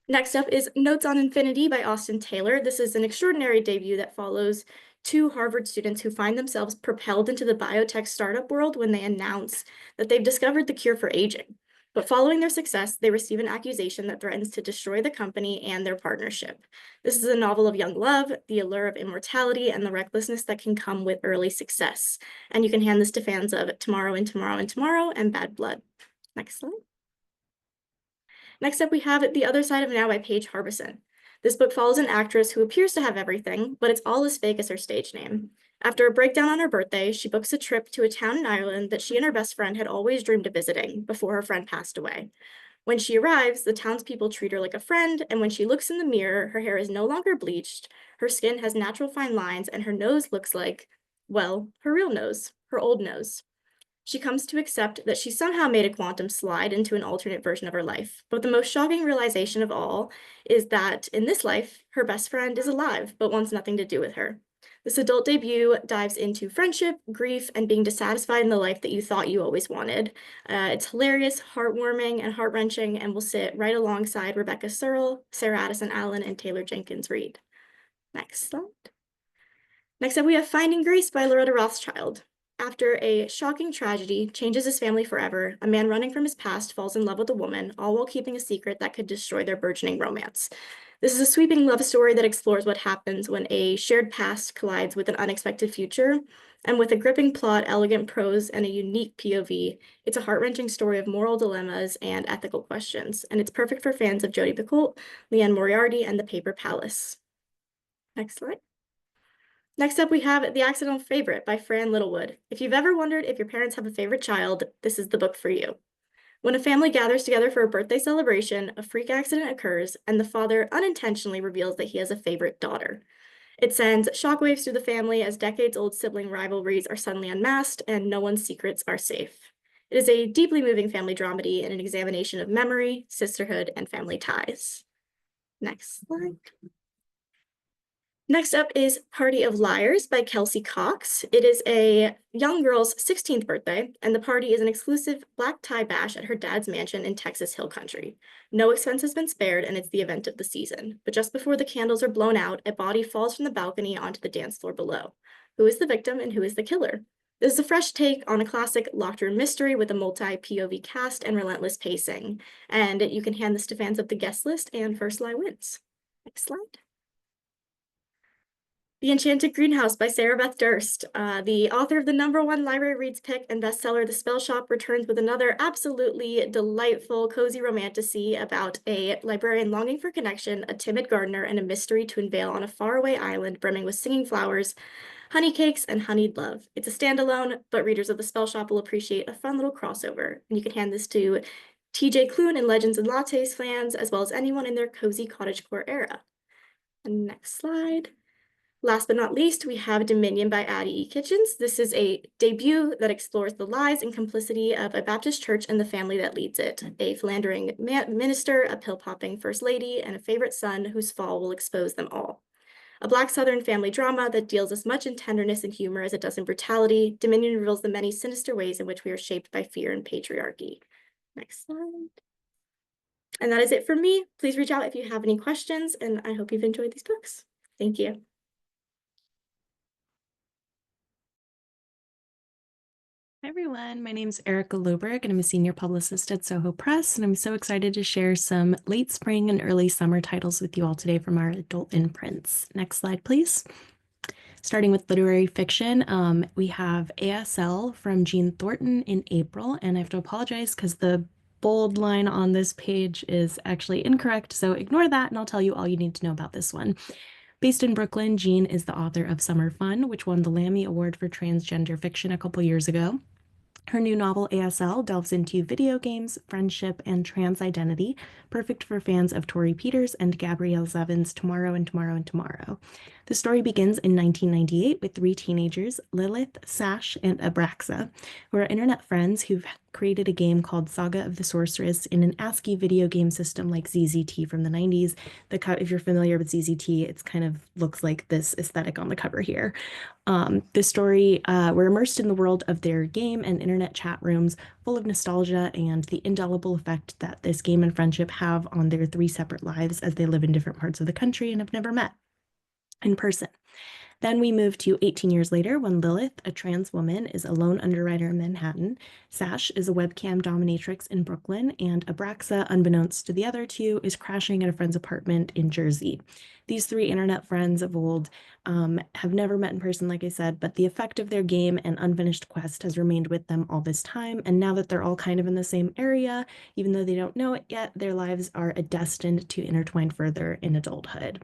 Next up is Notes on Infinity by Austin Taylor. This is an extraordinary debut that follows two Harvard students who find themselves propelled into the biotech startup world when they announce that they've discovered the cure for aging. But following their success, they receive an accusation that threatens to destroy the company and their partnership. This is a novel of young love, the allure of immortality, and the recklessness that can come with early success. And you can hand this to fans of Tomorrow and Tomorrow and Tomorrow and Bad Blood. Next slide. Next up, we have The Other Side of Now by Paige Harbison. This book follows an actress who appears to have everything, but it's all as fake as her stage name. After a breakdown on her birthday, she books a trip to a town in Ireland that she and her best friend had always dreamed of visiting before her friend passed away. When she arrives, the townspeople treat her like a friend, and when she looks in the mirror, her hair is no longer bleached, her skin has natural fine lines, and her nose looks like, well, her real nose, her old nose. She comes to accept that she somehow made a quantum slide into an alternate version of her life. But the most shocking realization of all is that in this life, her best friend is alive, but wants nothing to do with her. This adult debut dives into friendship, grief, and being dissatisfied in the life that you thought you always wanted. It's hilarious, heartwarming, and heart-wrenching, and will sit right alongside Rebecca Searle, Sarah Addison Allen, and Taylor Jenkins Reid. Next slide. Next up, we have Finding Grace by Loretta Rothschild. After a shocking tragedy changes his family forever, a man running from his past falls in love with a woman, all while keeping a secret that could destroy their burgeoning romance. This is a sweeping love story that explores what happens when a shared past collides with an unexpected future. And with a gripping plot, elegant prose, and a unique POV, it's a heart-wrenching story of moral dilemmas and ethical questions. And it's perfect for fans of Jodi Picoult, Leanne Moriarty, and The Paper Palace. Next slide. Next up, we have The Accidental Favorite by Fran Littlewood. If you've ever wondered if your parents have a favorite child, this is the book for you. When a family gathers together for a birthday celebration, a freak accident occurs, and the father unintentionally reveals that he has a favorite daughter. It sends shockwaves through the family as decades-old sibling rivalries are suddenly unmasked and no one's secrets are safe. It is a deeply moving family dramedy and an examination of memory, sisterhood, and family ties. Next slide. Next up is Party of Liars by Kelsey Cox. It is a young girl's 16th birthday, and the party is an exclusive black tie bash at her dad's mansion in Texas Hill Country. No expense has been spared, and it's the event of the season. But just before the candles are blown out, a body falls from the balcony onto the dance floor below. Who is the victim and who is the killer? This is a fresh take on a classic locked room mystery with a multi-POV cast and relentless pacing. And you can hand this to fans of the guest list, and first lie wins. Next slide. The Enchanted Greenhouse by Sarah Beth Durst. The author of the #1 Library Reads pick and bestseller The Spell Shop returns with another absolutely delightful, cozy romantasy about a librarian longing for connection, a timid gardener, and a mystery to unveil on a faraway island brimming with singing flowers, honey cakes, and honeyed love. It's a standalone, but readers of The Spell Shop will appreciate a fun little crossover. And you can hand this to TJ Klune and Legends and Lattes fans, as well as anyone in their cozy cottagecore era. And next slide. Last but not least, we have Dominion by Addie E. Kitchens. This is a debut that explores the lies and complicity of a Baptist church and the family that leads it. A philandering minister, a pill-popping first lady, and a favorite son whose fall will expose them all. A Black Southern family drama that deals as much in tenderness and humor as it does in brutality, Dominion reveals the many sinister ways in which we are shaped by fear and patriarchy. Next slide. And that is it for me. Please reach out if you have any questions, and I hope you've enjoyed these books. Thank you. Hi everyone, my name is Erica Loberg and I'm a senior publicist at Soho Press, and I'm so excited to share some late spring and early summer titles with you all today from our adult imprints. Next slide, please. Starting with literary fiction, we have ASL from Jean Thornton in April, and I have to apologize because the bold line on this page is actually incorrect, so ignore that and I'll tell you all you need to know about this one. Based in Brooklyn, Jean is the author of Summer Fun, which won the Lammy Award for transgender fiction a couple years ago. Her new novel, ASL, delves into video games, friendship, and trans identity, perfect for fans of Tori Peters and Gabrielle Zevin's Tomorrow and Tomorrow and Tomorrow. The story begins in 1998 with 3 teenagers, Lilith, Sash, and Abraxa, who are internet friends who've created a game called Saga of the Sorceress in an ASCII video game system like ZZT from the 90s. If you're familiar with ZZT, it's kind of looks like this aesthetic on the cover here. The story, we're immersed in the world of their game and internet chat rooms, full of nostalgia and the indelible effect that this game and friendship have on their 3 separate lives as they live in different parts of the country and have never met in person. Then we move to 18 years later when Lilith, a trans woman, is a lone underwriter in Manhattan. Sash is a webcam dominatrix in Brooklyn, and Abraxa, unbeknownst to the other 2, is crashing at a friend's apartment in Jersey. These 3 internet friends of old have never met in person, like I said, but the effect of their game and unfinished quest has remained with them all this time. And now that they're all kind of in the same area, even though they don't know it yet, their lives are destined to intertwine further in adulthood.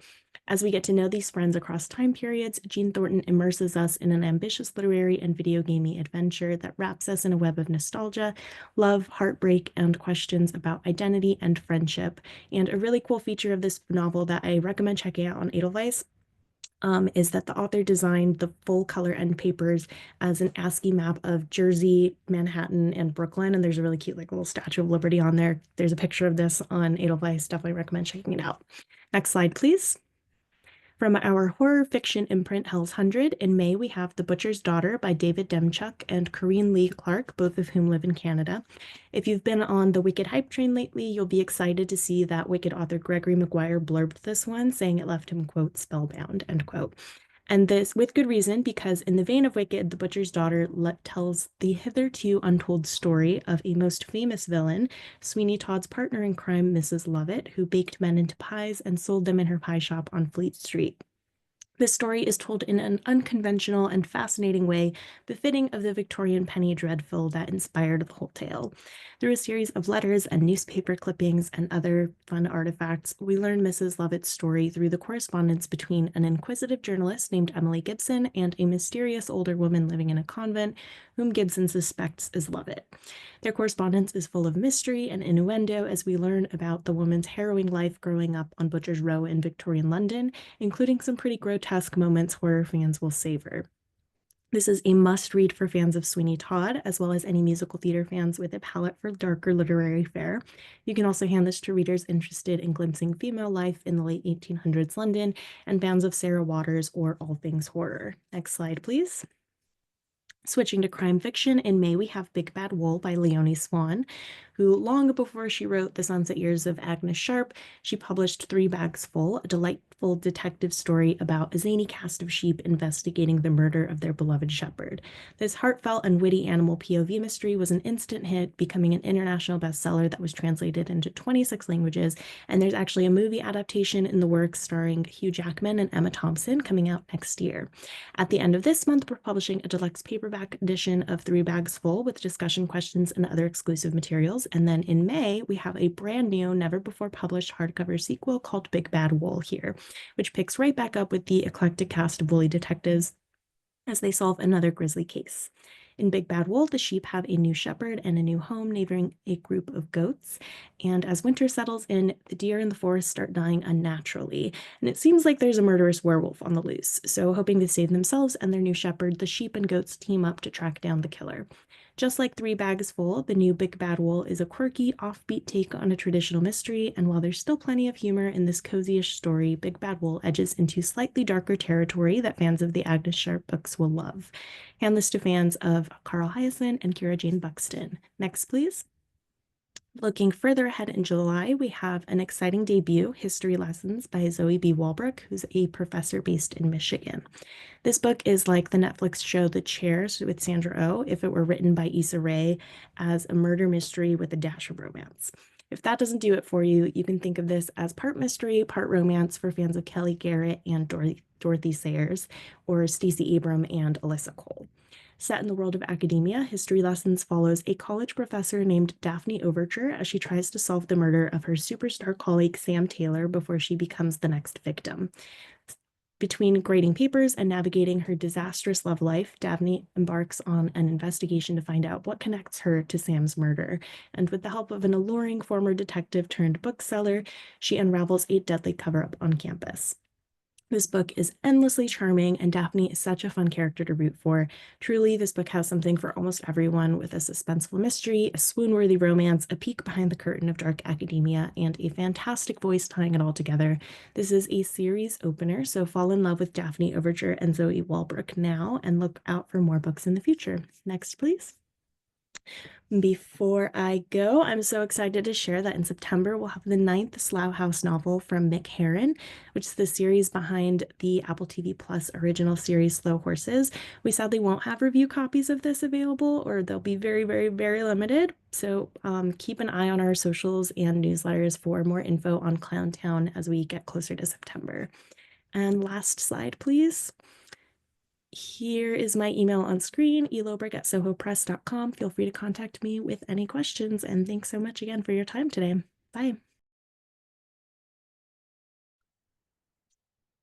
As we get to know these friends across time periods, Jean Thornton immerses us in an ambitious literary and video gaming adventure that wraps us in a web of nostalgia, love, heartbreak, and questions about identity and friendship. And a really cool feature of this novel that I recommend checking out on Edelweiss is that the author designed the full color end papers as an ASCII map of Jersey, Manhattan, and Brooklyn. And there's a really cute little Statue of Liberty on there. There's a picture of this on Edelweiss. Definitely recommend checking it out. Next slide, please. From our horror fiction imprint Hell's 100, in May we have The Butcher's Daughter by David Demchuk and Corinne Lee Clark, both of whom live in Canada. If you've been on the Wicked hype train lately, you'll be excited to see that Wicked author Gregory Maguire blurbed this one, saying it left him, quote, spellbound, end quote. And this with good reason, because in the vein of Wicked, the butcher's daughter tells the hitherto untold story of a most famous villain, Sweeney Todd's partner in crime, Mrs. Lovett, who baked men into pies and sold them in her pie shop on Fleet Street. This story is told in an unconventional and fascinating way, befitting of the Victorian penny dreadful that inspired the whole tale. Through a series of letters and newspaper clippings and other fun artifacts, we learn Mrs. Lovett's story through the correspondence between an inquisitive journalist named Emily Gibson and a mysterious older woman living in a convent, whom Gibson suspects is Lovett. Their correspondence is full of mystery and innuendo as we learn about the woman's harrowing life growing up on Butcher's Row in Victorian London, including some pretty grotesque moments horror fans will savor. This is a must-read for fans of Sweeney Todd, as well as any musical theater fans with a palate for darker literary fare. You can also hand this to readers interested in glimpsing female life in the late 1800s London and fans of Sarah Waters or all things horror. Next slide, please. Switching to crime fiction, in May we have Big Bad Wool by Leonie Swan, who long before she wrote The Sunset Years of Agnes Sharp, she published Three Bags Full, a delightful detective story about a zany cast of sheep investigating the murder of their beloved shepherd. This heartfelt and witty animal POV mystery was an instant hit, becoming an international bestseller that was translated into 26 languages, and there's actually a movie adaptation in the works starring Hugh Jackman and Emma Thompson coming out next year. At the end of this month, we're publishing a deluxe paperback edition of Three Bags Full with discussion questions and other exclusive materials. And then in May, we have a brand new, never before published hardcover sequel called Big Bad Wool here, which picks right back up with the eclectic cast of woolly detectives as they solve another grisly case. In Big Bad Wool, the sheep have a new shepherd and a new home neighboring a group of goats. And as winter settles in, the deer in the forest start dying unnaturally. And it seems like there's a murderous werewolf on the loose. So hoping to save themselves and their new shepherd, the sheep and goats team up to track down the killer. Just like Three Bags Full, the new Big Bad Wool is a quirky, offbeat take on a traditional mystery, and while there's still plenty of humor in this cozy-ish story, Big Bad Wool edges into slightly darker territory that fans of the Agnes Sharp books will love. Hand this to fans of Carl Hyacin and Kira Jane Buxton. Next, please. Looking further ahead in July, we have an exciting debut, History Lessons by Zoe B. Walbrook, who's a professor based in Michigan. This book is like the Netflix show The Chairs with Sandra Oh if it were written by Issa Rae as a murder mystery with a dash of romance. If that doesn't do it for you, you can think of this as part mystery, part romance for fans of Kelly Garrett and Dorothy Sayers, or Stacey Abram and Alyssa Cole. Set in the world of academia, History Lessons follows a college professor named Daphne Overture as she tries to solve the murder of her superstar colleague Sam Taylor before she becomes the next victim. Between grading papers and navigating her disastrous love life, Daphne embarks on an investigation to find out what connects her to Sam's murder. And with the help of an alluring former detective turned bookseller, she unravels a deadly cover-up on campus. This book is endlessly charming, and Daphne is such a fun character to root for. Truly, this book has something for almost everyone, with a suspenseful mystery, a swoon-worthy romance, a peek behind the curtain of dark academia, and a fantastic voice tying it all together. This is a series opener, so fall in love with Daphne Overture and Zoe Walbrook now, and look out for more books in the future. Next, please. Before I go, I'm so excited to share that in September we'll have the 9th Slough House novel from Mick Herron, which is the series behind the Apple TV Plus original series Slow Horses. We sadly won't have review copies of this available, or they'll be very, very, very limited. So keep an eye on our socials and newsletters for more info on Clowntown as we get closer to September. And last slide, please. Here is my email on screen, elobrick@sohopress.com. Feel free to contact me with any questions, and thanks so much again for your time today. Bye.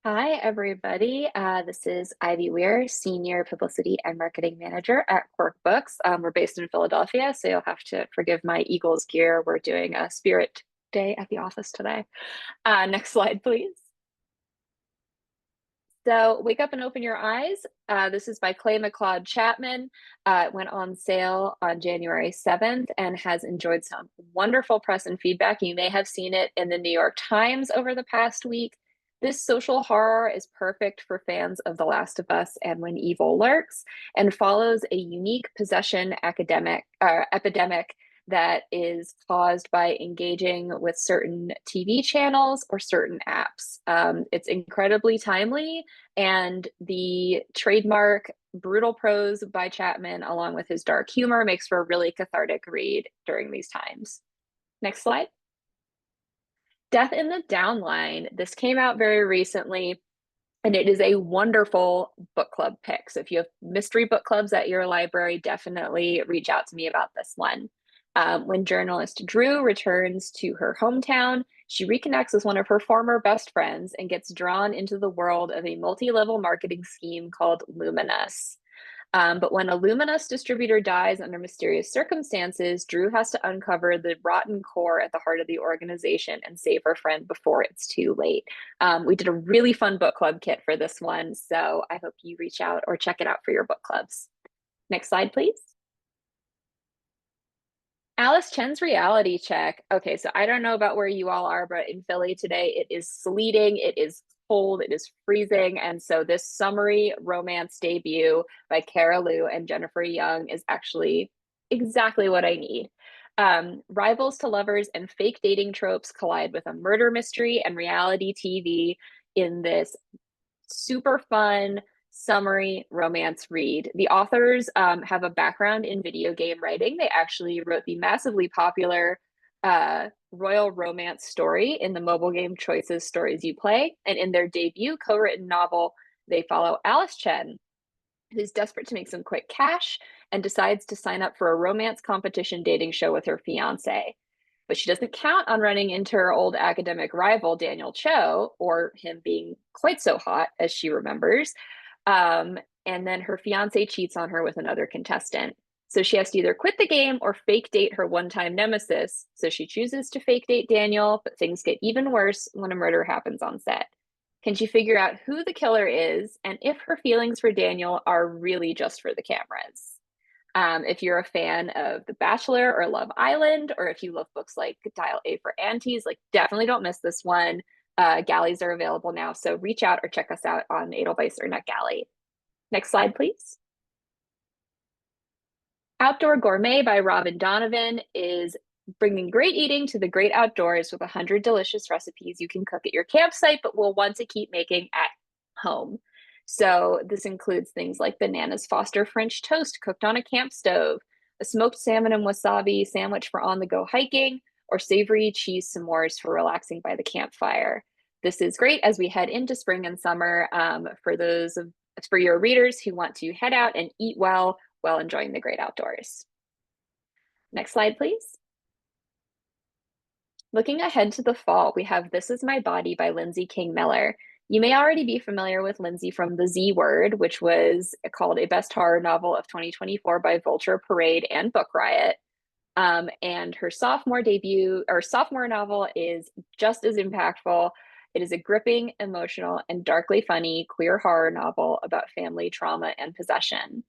Hi, everybody. This is Ivy Weir, Senior Publicity and Marketing Manager at Quirk Books. We're based in Philadelphia, so you'll have to forgive my Eagles gear. We're doing a Spirit Day at the office today. Next slide, please. So Wake Up and Open Your Eyes. This is by Clay McLeod Chapman. It went on sale on January 7th and has enjoyed some wonderful press and feedback. You may have seen it in the New York Times over the past week. This social horror is perfect for fans of The Last of Us and When Evil Lurks, and follows a unique possession epidemic that is caused by engaging with certain TV channels or certain apps. It's incredibly timely, and the trademark brutal prose by Chapman, along with his dark humor, makes for a really cathartic read during these times. Next slide. Death in the Downline. This came out very recently, and it is a wonderful book club pick. So if you have mystery book clubs at your library, definitely reach out to me about this one. When journalist Drew returns to her hometown, she reconnects with one of her former best friends and gets drawn into the world of a multi-level marketing scheme called Luminous. But when a Luminous distributor dies under mysterious circumstances, Drew has to uncover the rotten core at the heart of the organization and save her friend before it's too late. We did a really fun book club kit for this one, so I hope you reach out or check it out for your book clubs. Next slide, please. Alice Chen's reality check. Okay, so I don't know about where you all are, but in Philly today, it is sleeting, it is cold, it is freezing. And so this summery romance debut by Kara Lou and Jennifer Young is actually exactly what I need. Rivals to lovers and fake dating tropes collide with a murder mystery and reality TV in this super fun summery romance read. The authors have a background in video game writing. They actually wrote the massively popular royal romance story in the mobile game Choices Stories You Play. And in their debut co-written novel, they follow Alice Chen, who's desperate to make some quick cash and decides to sign up for a romance competition dating show with her fiance. But she doesn't count on running into her old academic rival, Daniel Cho, or him being quite so hot as she remembers. And then her fiance cheats on her with another contestant. So she has to either quit the game or fake date her one-time nemesis. So she chooses to fake date Daniel, but things get even worse when a murder happens on set. Can she figure out who the killer is and if her feelings for Daniel are really just for the cameras? If you're a fan of The Bachelor or Love Island, or if you love books like Dial A for Aunties, like definitely don't miss this one. Galleys are available now, so reach out or check us out on Edelweiss or NetGalley. Next slide, please. Outdoor Gourmet by Robin Donovan is bringing great eating to the great outdoors with 100 delicious recipes you can cook at your campsite, but will want to keep making at home. So this includes things like bananas Foster French toast cooked on a camp stove, a smoked salmon and wasabi sandwich for on-the-go hiking, or savory cheese s'mores for relaxing by the campfire. This is great as we head into spring and summer for your readers who want to head out and eat well while enjoying the great outdoors. Next slide, please. Looking ahead to the fall, we have This Is My Body by Lindsay King Miller. You may already be familiar with Lindsay from The Z Word, which was called a best horror novel of 2024 by Vulture, Parade, and Book Riot. And her sophomore novel is just as impactful. It is a gripping, emotional, and darkly funny queer horror novel about family trauma and possession.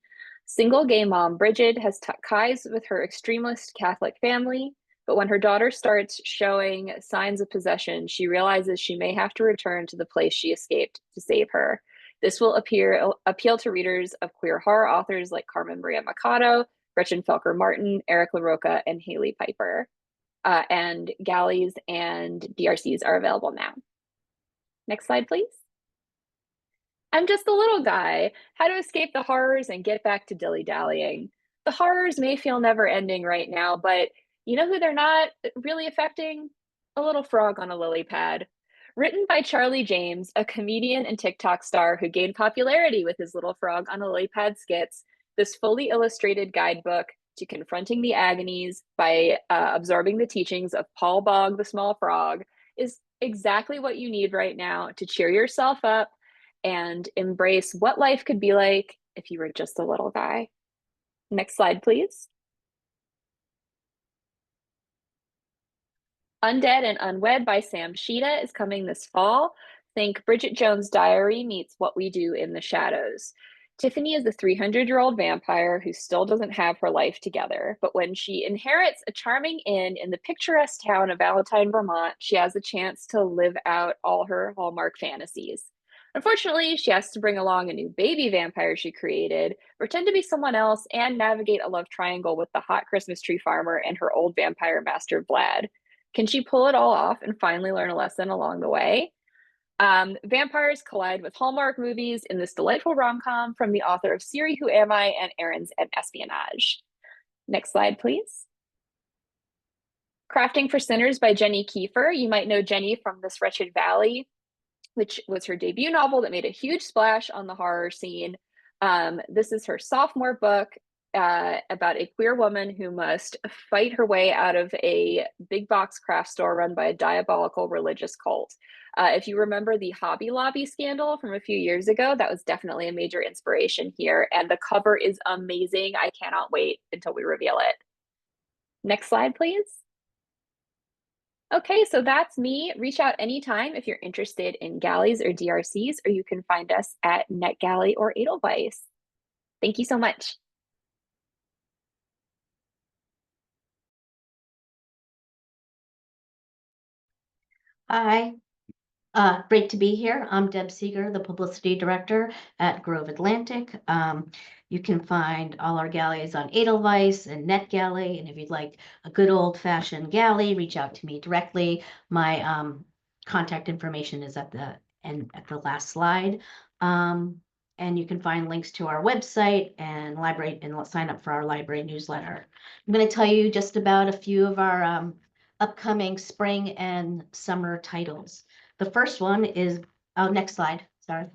Single gay mom Bridget has ties with her extremist Catholic family, but when her daughter starts showing signs of possession, she realizes she may have to return to the place she escaped to save her. This will appeal to readers of queer horror authors like Carmen Maria Machado, Gretchen Felker Martin, Eric LaRocca, and Haley Piper. And galleys and DRCs are available now. Next slide, please. I'm Just a Little Guy, How to Escape the Horrors and Get Back to Dilly-Dallying. The horrors may feel never ending right now, but you know who they're not really affecting? A little frog on a lily pad. Written by Charlie James, a comedian and TikTok star who gained popularity with his little frog on a lily pad skits, this fully illustrated guidebook to confronting the agonies by absorbing the teachings of Paul Bog the Small Frog is exactly what you need right now to cheer yourself up and embrace what life could be like if you were just a little guy. Next slide, please. Undead and Unwed by Sam Shida is coming this fall. Think Bridget Jones' Diary meets What We Do in the Shadows. Tiffany is a 300-year-old vampire who still doesn't have her life together, but when she inherits a charming inn in the picturesque town of Valentine, Vermont, she has a chance to live out all her Hallmark fantasies. Unfortunately, she has to bring along a new baby vampire she created, pretend to be someone else, and navigate a love triangle with the hot Christmas tree farmer and her old vampire master, Vlad. Can she pull it all off and finally learn a lesson along the way? Vampires collide with Hallmark movies in this delightful rom-com from the author of Siri, Who Am I? And Errands and Espionage. Next slide, please. Crafting for Sinners by Jenny Kiefer. You might know Jenny from This Wretched Valley, which was her debut novel that made a huge splash on the horror scene. This is her sophomore book about a queer woman who must fight her way out of a big box craft store run by a diabolical religious cult. If you remember the Hobby Lobby scandal from a few years ago, that was definitely a major inspiration here. And the cover is amazing. I cannot wait until we reveal it. Next slide, please. Okay, so that's me. Reach out anytime if you're interested in galleys or DRCs, or you can find us at NetGalley or Edelweiss. Thank you so much. Hi, great to be here. I'm Deb Seeger, the Publicity Director at Grove Atlantic. You can find all our galleys on Edelweiss and NetGalley, and if you'd like a good old-fashioned galley, reach out to me directly. My contact information is at the last slide. And you can find links to our website and library and sign up for our library newsletter. I'm going to tell you just about a few of our upcoming spring and summer titles. The first one is, oh, next slide, sorry.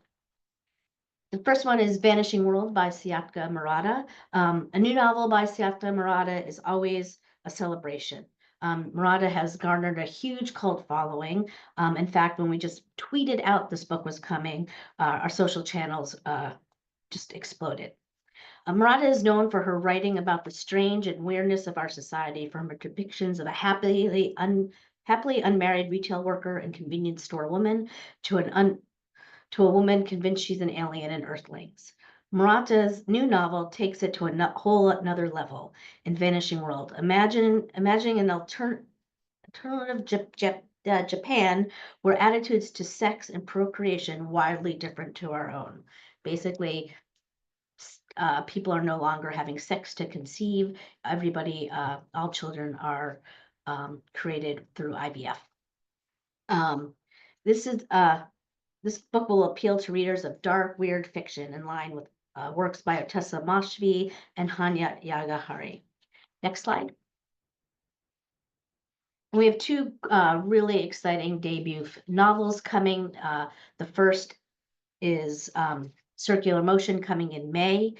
The first one is Vanishing World by Siatka Murata. A new novel by Siatka Murata is always a celebration. Murata has garnered a huge cult following. In fact, when we just tweeted out this book was coming, our social channels just exploded. Murata is known for her writing about the strange and weirdness of our society, from her depictions of a happily unmarried retail worker and convenience store woman to a woman convinced she's an alien in Earthlings. Murata's new novel takes it to a whole another level in Vanishing World. Imagining an alternative Japan where attitudes to sex and procreation wildly different to our own. Basically, people are no longer having sex to conceive. Everybody, all children are created through IVF. This book will appeal to readers of dark, weird fiction in line with works by Otessa Moshvi and Hanya Yagahari. Next slide. We have two really exciting debut novels coming. The first is Circular Motion, coming in May.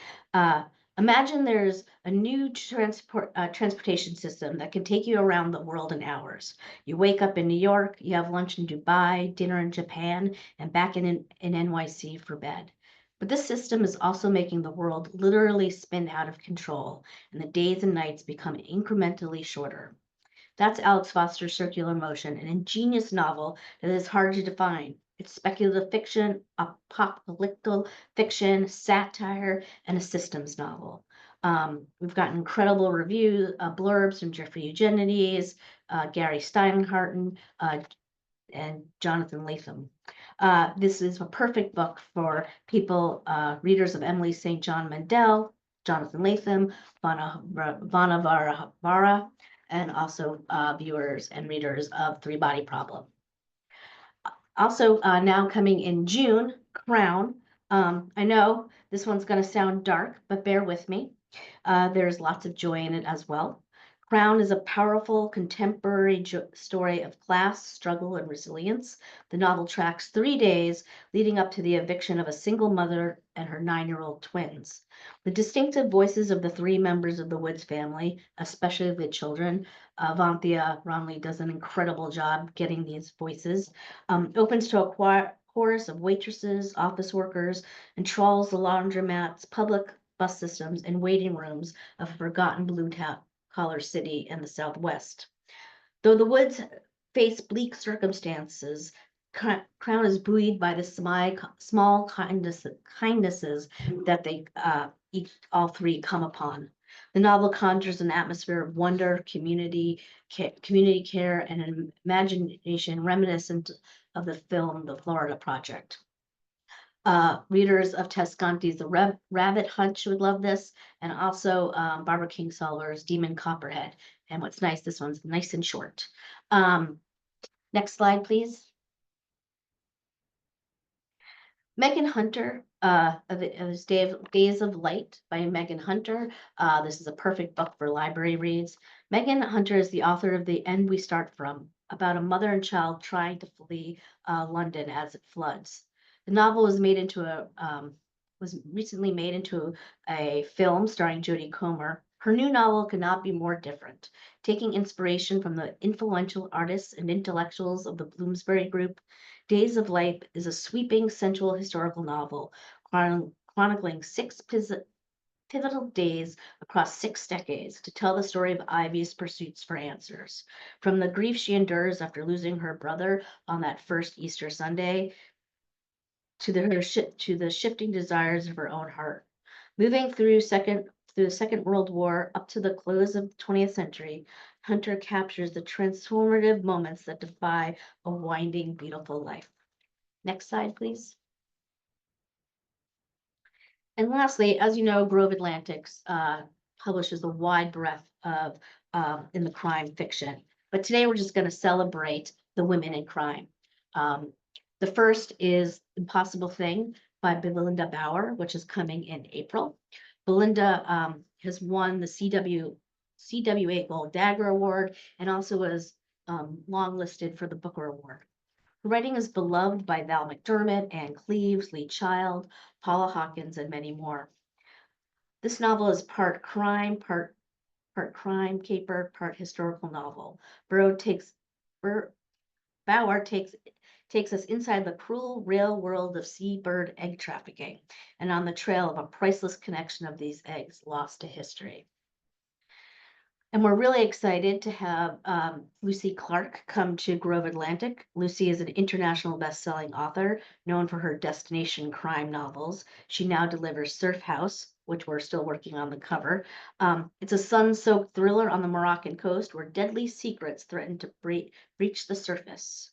Imagine there's a new transportation system that can take you around the world in hours. You wake up in New York, you have lunch in Dubai, dinner in Japan, and back in NYC for bed. But this system is also making the world literally spin out of control, and the days and nights become incrementally shorter. That's Alex Foster's Circular Motion, an ingenious novel that is hard to define. It's speculative fiction, apocalyptic fiction, satire, and a systems novel. We've got incredible reviews, blurbs from Jeffrey Eugenides, Gary Steinhardt, and Jonathan Latham. This is a perfect book for people, readers of Emily St. John Mandel, Jonathan Latham, Vanavara, and also viewers and readers of Three Body Problem. Also now coming in June, Crown. I know this one's going to sound dark, but bear with me. There's lots of joy in it as well. Crown is a powerful contemporary story of class, struggle, and resilience. The novel tracks 3 days leading up to the eviction of a single mother and her 9-year-old twins. The distinctive voices of the 3 members of the Woods family, especially the children, Vanthia Ronley does an incredible job getting these voices, opens to a chorus of waitresses, office workers, and trawls the laundromats, public bus systems, and waiting rooms of a forgotten blue-collar city in the Southwest. Though the Woods face bleak circumstances, Crown is buoyed by the small kindnesses that they all 3 come upon. The novel conjures an atmosphere of wonder, community care, and an imagination reminiscent of the film The Florida Project. Readers of Tescanti's The Rabbit Hunch would love this, and also Barbara Kingsolver's Demon Copperhead. And what's nice, this one's nice and short. Next slide, please. Megan Hunter, Days of Light by Megan Hunter. This is a perfect book for library reads. Megan Hunter is the author of The End We Start From, about a mother and child trying to flee London as it floods. The novel was recently made into a film starring Jodie Comer. Her new novel could not be more different, taking inspiration from the influential artists and intellectuals of the Bloomsbury Group. Days of Life is a sweeping, sensual historical novel chronicling six pivotal days across 6 decades to tell the story of Ivy's pursuits for answers. From the grief she endures after losing her brother on that first Easter Sunday to the shifting desires of her own heart. Moving through the Second World War up to the close of the 20th century, Hunter captures the transformative moments that defy a winding, beautiful life. Next slide, please. And lastly, as you know, Grove Atlantics publishes a wide breadth of in the crime fiction. But today we're just going to celebrate the women in crime. The first is Impossible Thing by Belinda Bauer, which is coming in April. Belinda has won the CWA Gold Dagger Award and also was longlisted for the Booker Award. Her writing is beloved by Val McDermott, Anne Cleves, Lee Child, Paula Hawkins, and many more. This novel is part crime caper, part historical novel. Bauer takes us inside the cruel, real world of seabird egg trafficking and on the trail of a priceless connection of these eggs lost to history. And we're really excited to have Lucy Clark come to Grove Atlantic. Lucy is an international best-selling author known for her destination crime novels. She now delivers Surf House, which we're still working on the cover. It's a sun-soaked thriller on the Moroccan coast where deadly secrets threaten to breach the surface.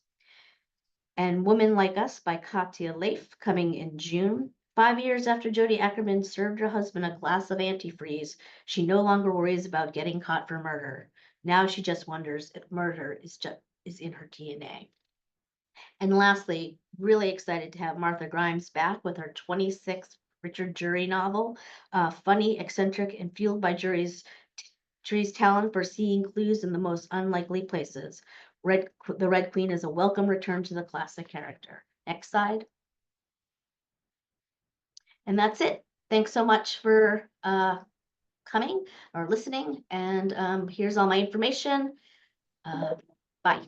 And Women Like Us by Katya Leif, coming in June. 5 years after Jodie Ackerman served her husband a glass of antifreeze, she no longer worries about getting caught for murder. Now she just wonders if murder is in her DNA. And lastly, really excited to have Martha Grimes back with her 26th Richard Jury novel, funny, eccentric, and fueled by Jury's talent for seeing clues in the most unlikely places. The Red Queen is a welcome return to the classic character. Next slide. And that's it. Thanks so much for coming or listening. And here's all my information. Bye.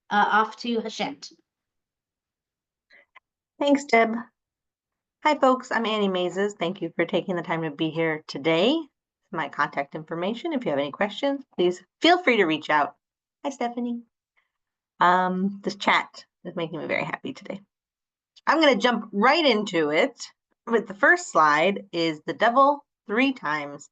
Off to Hachette. Thanks, Deb. Hi, folks. I'm Annie Mazes. Thank you for taking the time to be here today. My contact information. If you have any questions, please feel free to reach out. Hi, Stephanie. This chat is making me very happy today. I'm going to jump right into it. With the first slide is The Devil 3 Times.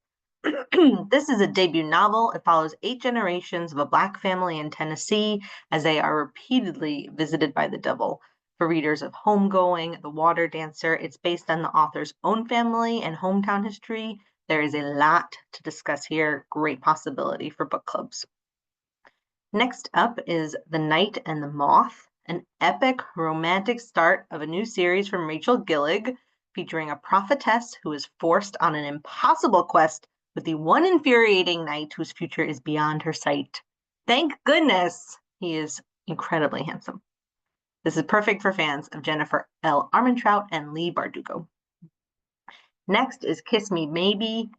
This is a debut novel. It follows 8 generations of a Black family in Tennessee as they are repeatedly visited by the devil. For readers of Homegoing, The Water Dancer, it's based on the author's own family and hometown history. There is a lot to discuss here. Great possibility for book clubs. Next up is The Night and the Moth, an epic romantic start of a new series from Rachel Gillig, featuring a prophetess who is forced on an impossible quest with the one infuriating knight whose future is beyond her sight. Thank goodness he is incredibly handsome. This is perfect for fans of Jennifer L. Armentrout and Leigh Bardugo. Next is Kiss Me Maybe.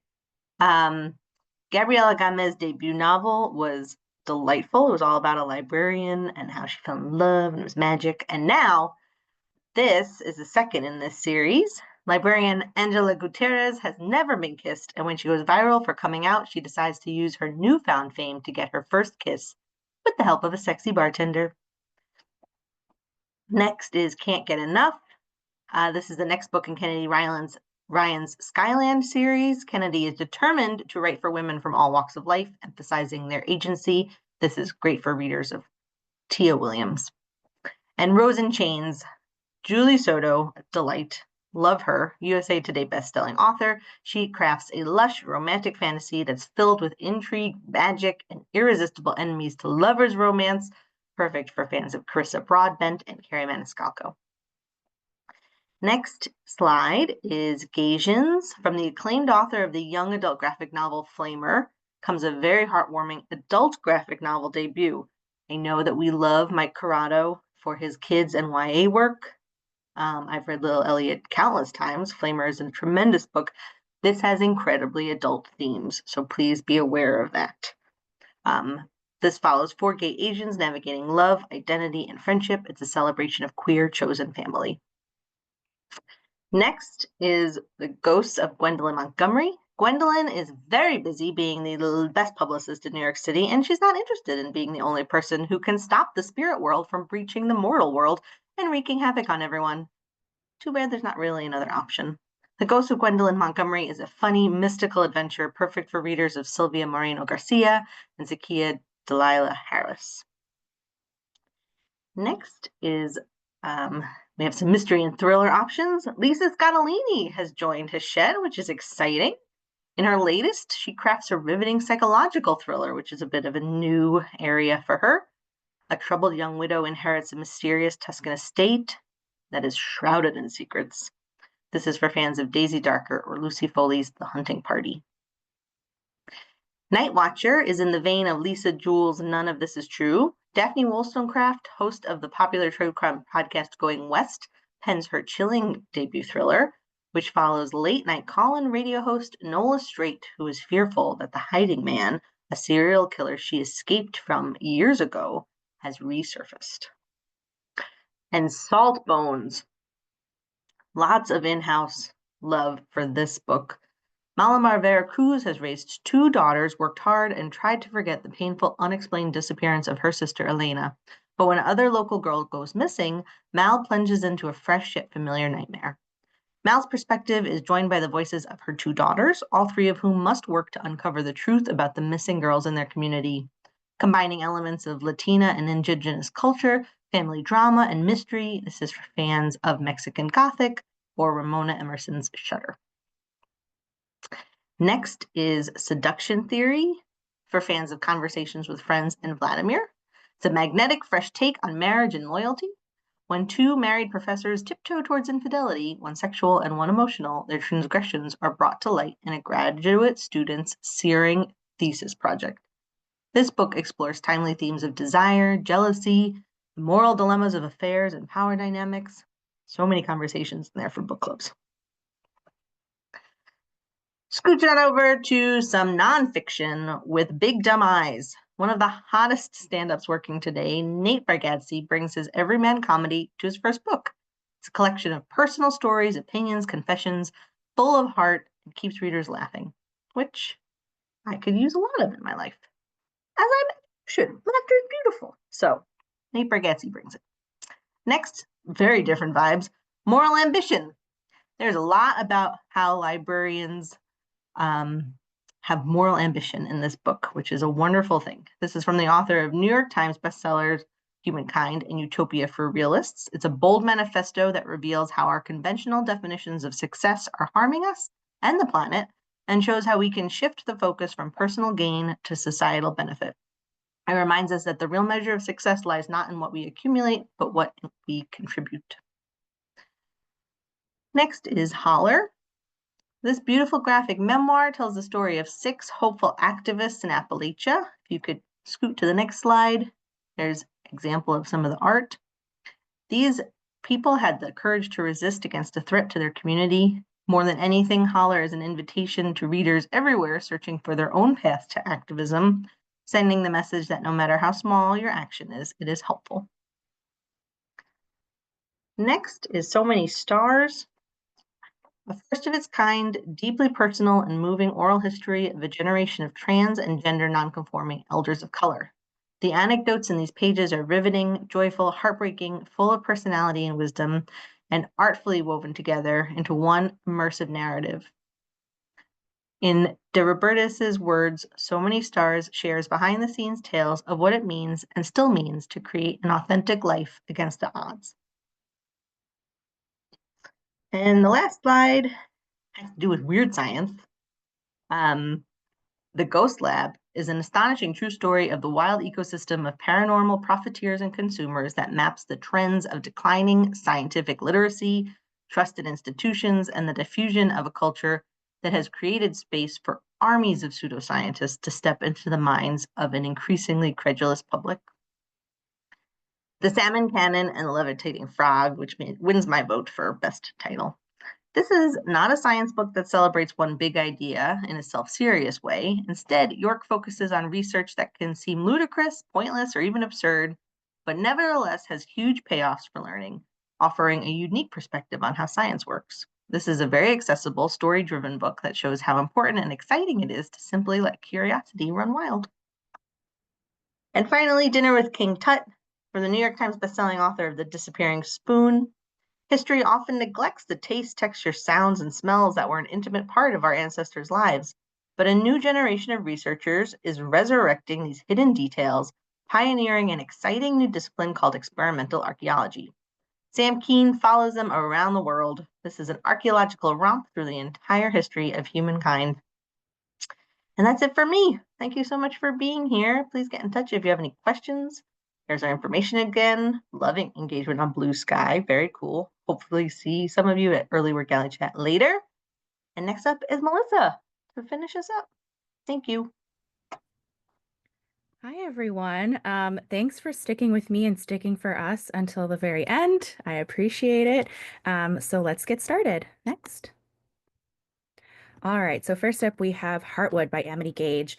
Gabriela Gamez's debut novel was delightful. It was all about a librarian and how she fell in love, and it was magic. And now, this is the second in this series. Librarian Angela Gutierrez has never been kissed, and when she goes viral for coming out, she decides to use her newfound fame to get her first kiss with the help of a sexy bartender. Next is Can't Get Enough. This is the next book in Kennedy Ryan's Skyland series. Kennedy is determined to write for women from all walks of life, emphasizing their agency. This is great for readers of Tia Williams. And Rose in Chains. Julie Soto, a delight. Love her, USA Today bestselling author. She crafts a lush romantic fantasy that's filled with intrigue, magic, and irresistible enemies to lovers' romance. Perfect for fans of Carissa Broadbent and Carrie Maniscalco. Next slide is Gasians. From the acclaimed author of the young adult graphic novel Flamer comes a very heartwarming adult graphic novel debut. I know that we love Mike Corrado for his kids and YA work. I've read Little Elliot countless times. Flamer is a tremendous book. This has incredibly adult themes, so please be aware of that. This follows 4 gay Asians navigating love, identity, and friendship. It's a celebration of queer chosen family. Next is The Ghosts of Gwendolyn Montgomery. Gwendolyn is very busy being the best publicist in New York City, and she's not interested in being the only person who can stop the spirit world from breaching the mortal world and wreaking havoc on everyone. Too bad there's not really another option. The Ghost of Gwendolyn Montgomery is a funny, mystical adventure perfect for readers of Sylvia Moreno Garcia and Zakiya Delilah Harris. Next is, we have some mystery and thriller options. Lisa Scottolini has joined Hachette, which is exciting. In her latest, she crafts a riveting psychological thriller, which is a bit of a new area for her. A troubled young widow inherits a mysterious Tuscan estate that is shrouded in secrets. This is for fans of Daisy Darker or Lucy Foley's The Hunting Party. Night Watcher is in the vein of Lisa Jewell's None of This Is True. Daphne Wollstonecraft, host of the popular true crime podcast Going West, pens her chilling debut thriller, which follows late-night call-in radio host Nola Strait, who is fearful that the hiding man, a serial killer she escaped from years ago, has resurfaced. And Salt Bones. Lots of in-house love for this book. Malamar Veracruz has raised 2 daughters, worked hard, and tried to forget the painful, unexplained disappearance of her sister Elena. But when another local girl goes missing, Mal plunges into a fresh yet familiar nightmare. Mal's perspective is joined by the voices of her 2 daughters, all 3 of whom must work to uncover the truth about the missing girls in their community. Combining elements of Latina and indigenous culture, family drama, and mystery, this is for fans of Mexican Gothic or Ramona Emerson's Shudder. Next is Seduction Theory for fans of Conversations with Friends and Vladimir. It's a magnetic, fresh take on marriage and loyalty. When 2 married professors tiptoe towards infidelity, one sexual and one emotional, their transgressions are brought to light in a graduate student's searing thesis project. This book explores timely themes of desire, jealousy, the moral dilemmas of affairs, and power dynamics. So many conversations in there for book clubs. Scooch on over to some nonfiction with Big Dumb Eyes. One of the hottest stand-ups working today, Nate Bargatze brings his everyman comedy to his first book. It's a collection of personal stories, opinions, confessions, full of heart, and keeps readers laughing, which I could use a lot of in my life. As I should. Laughter is beautiful. So, Nate Bargatze brings it. Next, very different vibes, Moral Ambition. There's a lot about how librarians have moral ambition in this book, which is a wonderful thing. This is from the author of New York Times bestsellers Humankind and Utopia for Realists. It's a bold manifesto that reveals how our conventional definitions of success are harming us and the planet, and shows how we can shift the focus from personal gain to societal benefit. It reminds us that the real measure of success lies not in what we accumulate, but what we contribute. Next is Holler. This beautiful graphic memoir tells the story of 6 hopeful activists in Appalachia. If you could scoot to the next slide, there's an example of some of the art. These people had the courage to resist against a threat to their community. More than anything, Holler is an invitation to readers everywhere searching for their own path to activism, sending the message that no matter how small your action is, it is helpful. Next is So Many Stars. A first of its kind, deeply personal and moving oral history of a generation of trans and gender nonconforming elders of color. The anecdotes in these pages are riveting, joyful, heartbreaking, full of personality and wisdom, and artfully woven together into one immersive narrative. In De Robertis' words, So Many Stars shares behind-the-scenes tales of what it means and still means to create an authentic life against the odds. And the last slide has to do with weird science. The Ghost Lab is an astonishing true story of the wild ecosystem of paranormal profiteers and consumers that maps the trends of declining scientific literacy, trusted institutions, and the diffusion of a culture that has created space for armies of pseudoscientists to step into the minds of an increasingly credulous public. The Salmon Cannon and the Levitating Frog, which wins my vote for best title. This is not a science book that celebrates one big idea in a self-serious way. Instead, York focuses on research that can seem ludicrous, pointless, or even absurd, but nevertheless has huge payoffs for learning, offering a unique perspective on how science works. This is a very accessible, story-driven book that shows how important and exciting it is to simply let curiosity run wild. And finally, Dinner with King Tut, for the New York Times bestselling author of The Disappearing Spoon. History often neglects the taste, texture, sounds, and smells that were an intimate part of our ancestors' lives. But a new generation of researchers is resurrecting these hidden details, pioneering an exciting new discipline called experimental archaeology. Sam Keen follows them around the world. This is an archaeological romp through the entire history of humankind. And that's it for me. Thank you so much for being here. Please get in touch if you have any questions. There's our information again. Loving engagement on Blue Sky. Very cool. Hopefully see some of you at Early Work Galley Chat later. And next up is Melissa to finish us up. Thank you. Hi, everyone. Thanks for sticking with me and sticking for us until the very end. I appreciate it. So let's get started. Next. All right, so first up we have Heartwood by Amity Gage.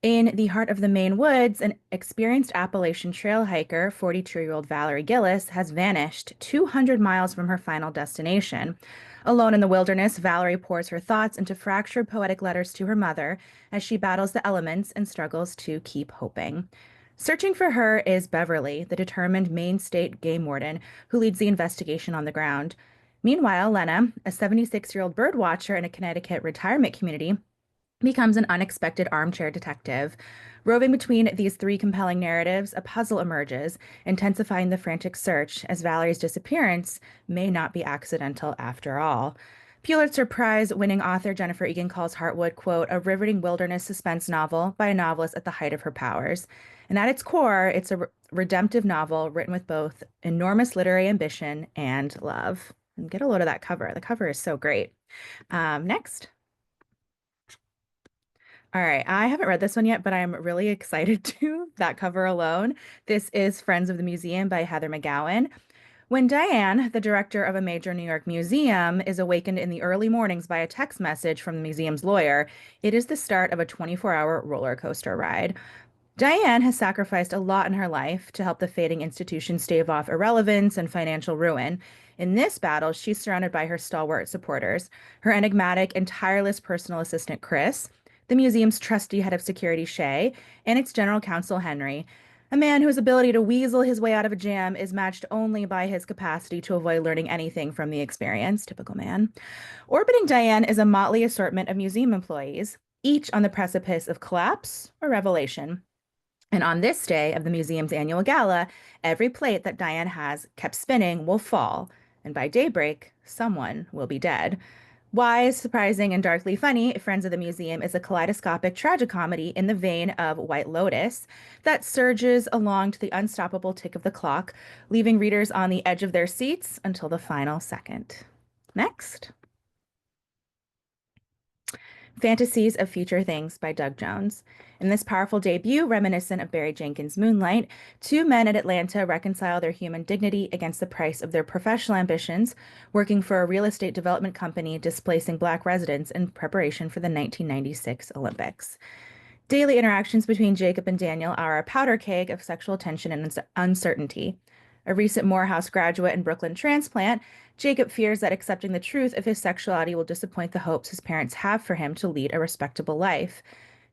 In the heart of the Maine woods, an experienced Appalachian trail hiker, 42-year-old Valerie Gillis, has vanished 200 miles from her final destination. Alone in the wilderness, Valerie pours her thoughts into fractured poetic letters to her mother as she battles the elements and struggles to keep hoping. Searching for her is Beverly, the determined Maine state game warden who leads the investigation on the ground. Meanwhile, Lena, a 76-year-old bird watcher in a Connecticut retirement community, becomes an unexpected armchair detective. Roving between these three compelling narratives, a puzzle emerges, intensifying the frantic search as Valerie's disappearance may not be accidental after all. Pulitzer Prize-winning author Jennifer Egan calls Heartwood, quote, a riveting wilderness suspense novel by a novelist at the height of her powers. And at its core, it's a redemptive novel written with both enormous literary ambition and love. And get a load of that cover. The cover is so great. Next. All right, I haven't read this one yet, but I'm really excited to. That cover alone. This is Friends of the Museum by Heather McGowan. When Diane, the director of a major New York museum, is awakened in the early mornings by a text message from the museum's lawyer, it is the start of a 24-hour roller coaster ride. Diane has sacrificed a lot in her life to help the fading institution stave off irrelevance and financial ruin. In this battle, she's surrounded by her stalwart supporters, her enigmatic and tireless personal assistant, Chris, the museum's trusty head of security, Shay, and its general counsel, Henry, a man whose ability to weasel his way out of a jam is matched only by his capacity to avoid learning anything from the experience. Typical man. Orbiting Diane is a motley assortment of museum employees, each on the precipice of collapse or revelation. And on this day of the museum's annual gala, every plate that Diane has kept spinning will fall, and by daybreak, someone will be dead. Wise, surprising, and darkly funny, Friends of the Museum is a kaleidoscopic tragicomedy in the vein of White Lotus that surges along to the unstoppable tick of the clock, leaving readers on the edge of their seats until the final second. Next. Fantasies of Future Things by Doug Jones. In this powerful debut, reminiscent of Barry Jenkins' Moonlight, two men at Atlanta reconcile their human dignity against the price of their professional ambitions, working for a real estate development company displacing Black residents in preparation for the 1996 Olympics. Daily interactions between Jacob and Daniel are a powder keg of sexual tension and uncertainty. A recent Morehouse graduate and Brooklyn transplant, Jacob fears that accepting the truth of his sexuality will disappoint the hopes his parents have for him to lead a respectable life.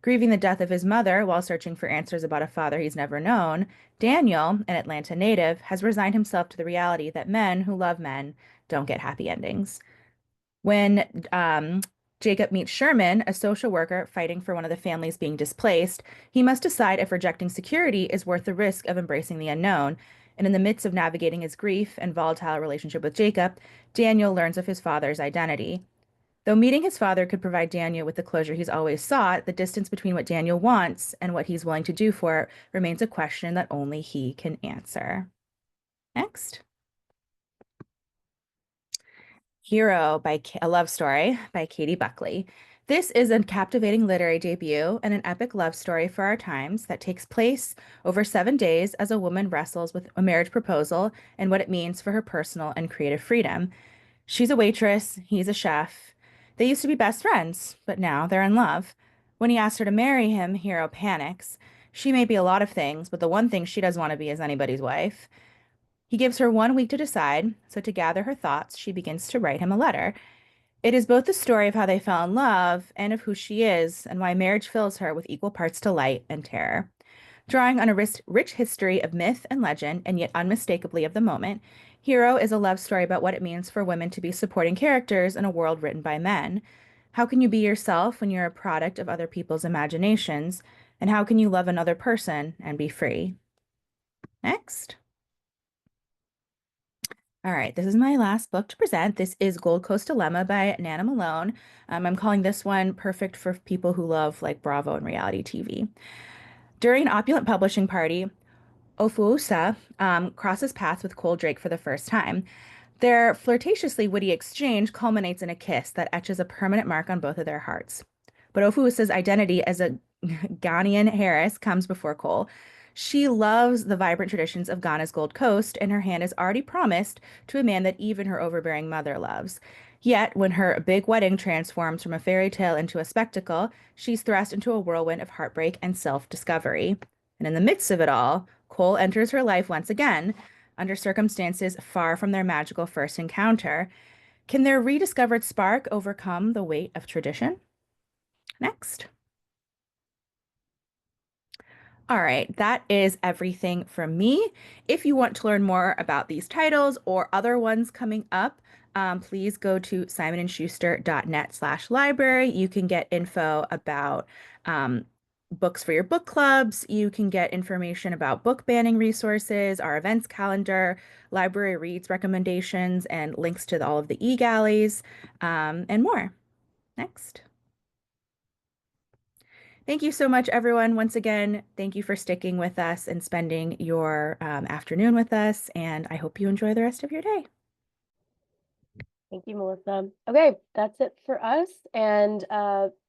Grieving the death of his mother while searching for answers about a father he's never known, Daniel, an Atlanta native, has resigned himself to the reality that men who love men don't get happy endings. When Jacob meets Sherman, a social worker fighting for one of the families being displaced, he must decide if rejecting security is worth the risk of embracing the unknown. And in the midst of navigating his grief and volatile relationship with Jacob, Daniel learns of his father's identity. Though meeting his father could provide Daniel with the closure he's always sought, the distance between what Daniel wants and what he's willing to do for it remains a question that only he can answer. Next. Hero by a Love Story by Katie Buckley. This is a captivating literary debut and an epic love story for our times that takes place over 7 days as a woman wrestles with a marriage proposal and what it means for her personal and creative freedom. She's a waitress, he's a chef. They used to be best friends, but now they're in love. When he asks her to marry him, Hero panics. She may be a lot of things, but the one thing she doesn't want to be is anybody's wife. He gives her 1 week to decide, so to gather her thoughts, she begins to write him a letter. It is both the story of how they fell in love and of who she is and why marriage fills her with equal parts delight and terror. Drawing on a rich history of myth and legend, and yet unmistakably of the moment, Hero is a love story about what it means for women to be supporting characters in a world written by men. How can you be yourself when you're a product of other people's imaginations? And how can you love another person and be free? Next. All right, this is my last book to present. This is Gold Coast Dilemma by Nana Malone. I'm calling this one perfect for people who love like Bravo and reality TV. During an opulent publishing party, Ofuosa crosses paths with Cole Drake for the first time. Their flirtatiously witty exchange culminates in a kiss that etches a permanent mark on both of their hearts. But Ofuosa's identity as a Ghanaian heiress comes before Cole. She loves the vibrant traditions of Ghana's Gold Coast, and her hand is already promised to a man that even her overbearing mother loves. Yet, when her big wedding transforms from a fairy tale into a spectacle, she's thrust into a whirlwind of heartbreak and self-discovery. And in the midst of it all, Cole enters her life once again, under circumstances far from their magical first encounter. Can their rediscovered spark overcome the weight of tradition? Next. All right, that is everything from me. If you want to learn more about these titles or other ones coming up, please go to simonandschuster.net/library. You can get info about books for your book clubs. You can get information about book banning resources, our events calendar, library reads recommendations, and links to all of the e-galleys, and more. Next. Thank you so much, everyone. Once again, thank you for sticking with us and spending your afternoon with us, and I hope you enjoy the rest of your day. Thank you, Melissa. Okay, that's it for us. And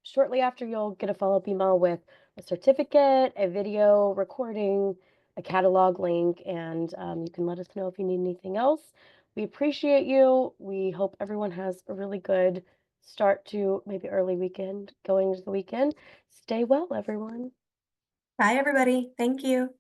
shortly after, you'll get a follow-up email with a certificate, a video recording, a catalog link, and you can let us know if you need anything else. We appreciate you. We hope everyone has a really good start to maybe early weekend, going into the weekend. Stay well, everyone. Bye, everybody. Thank you.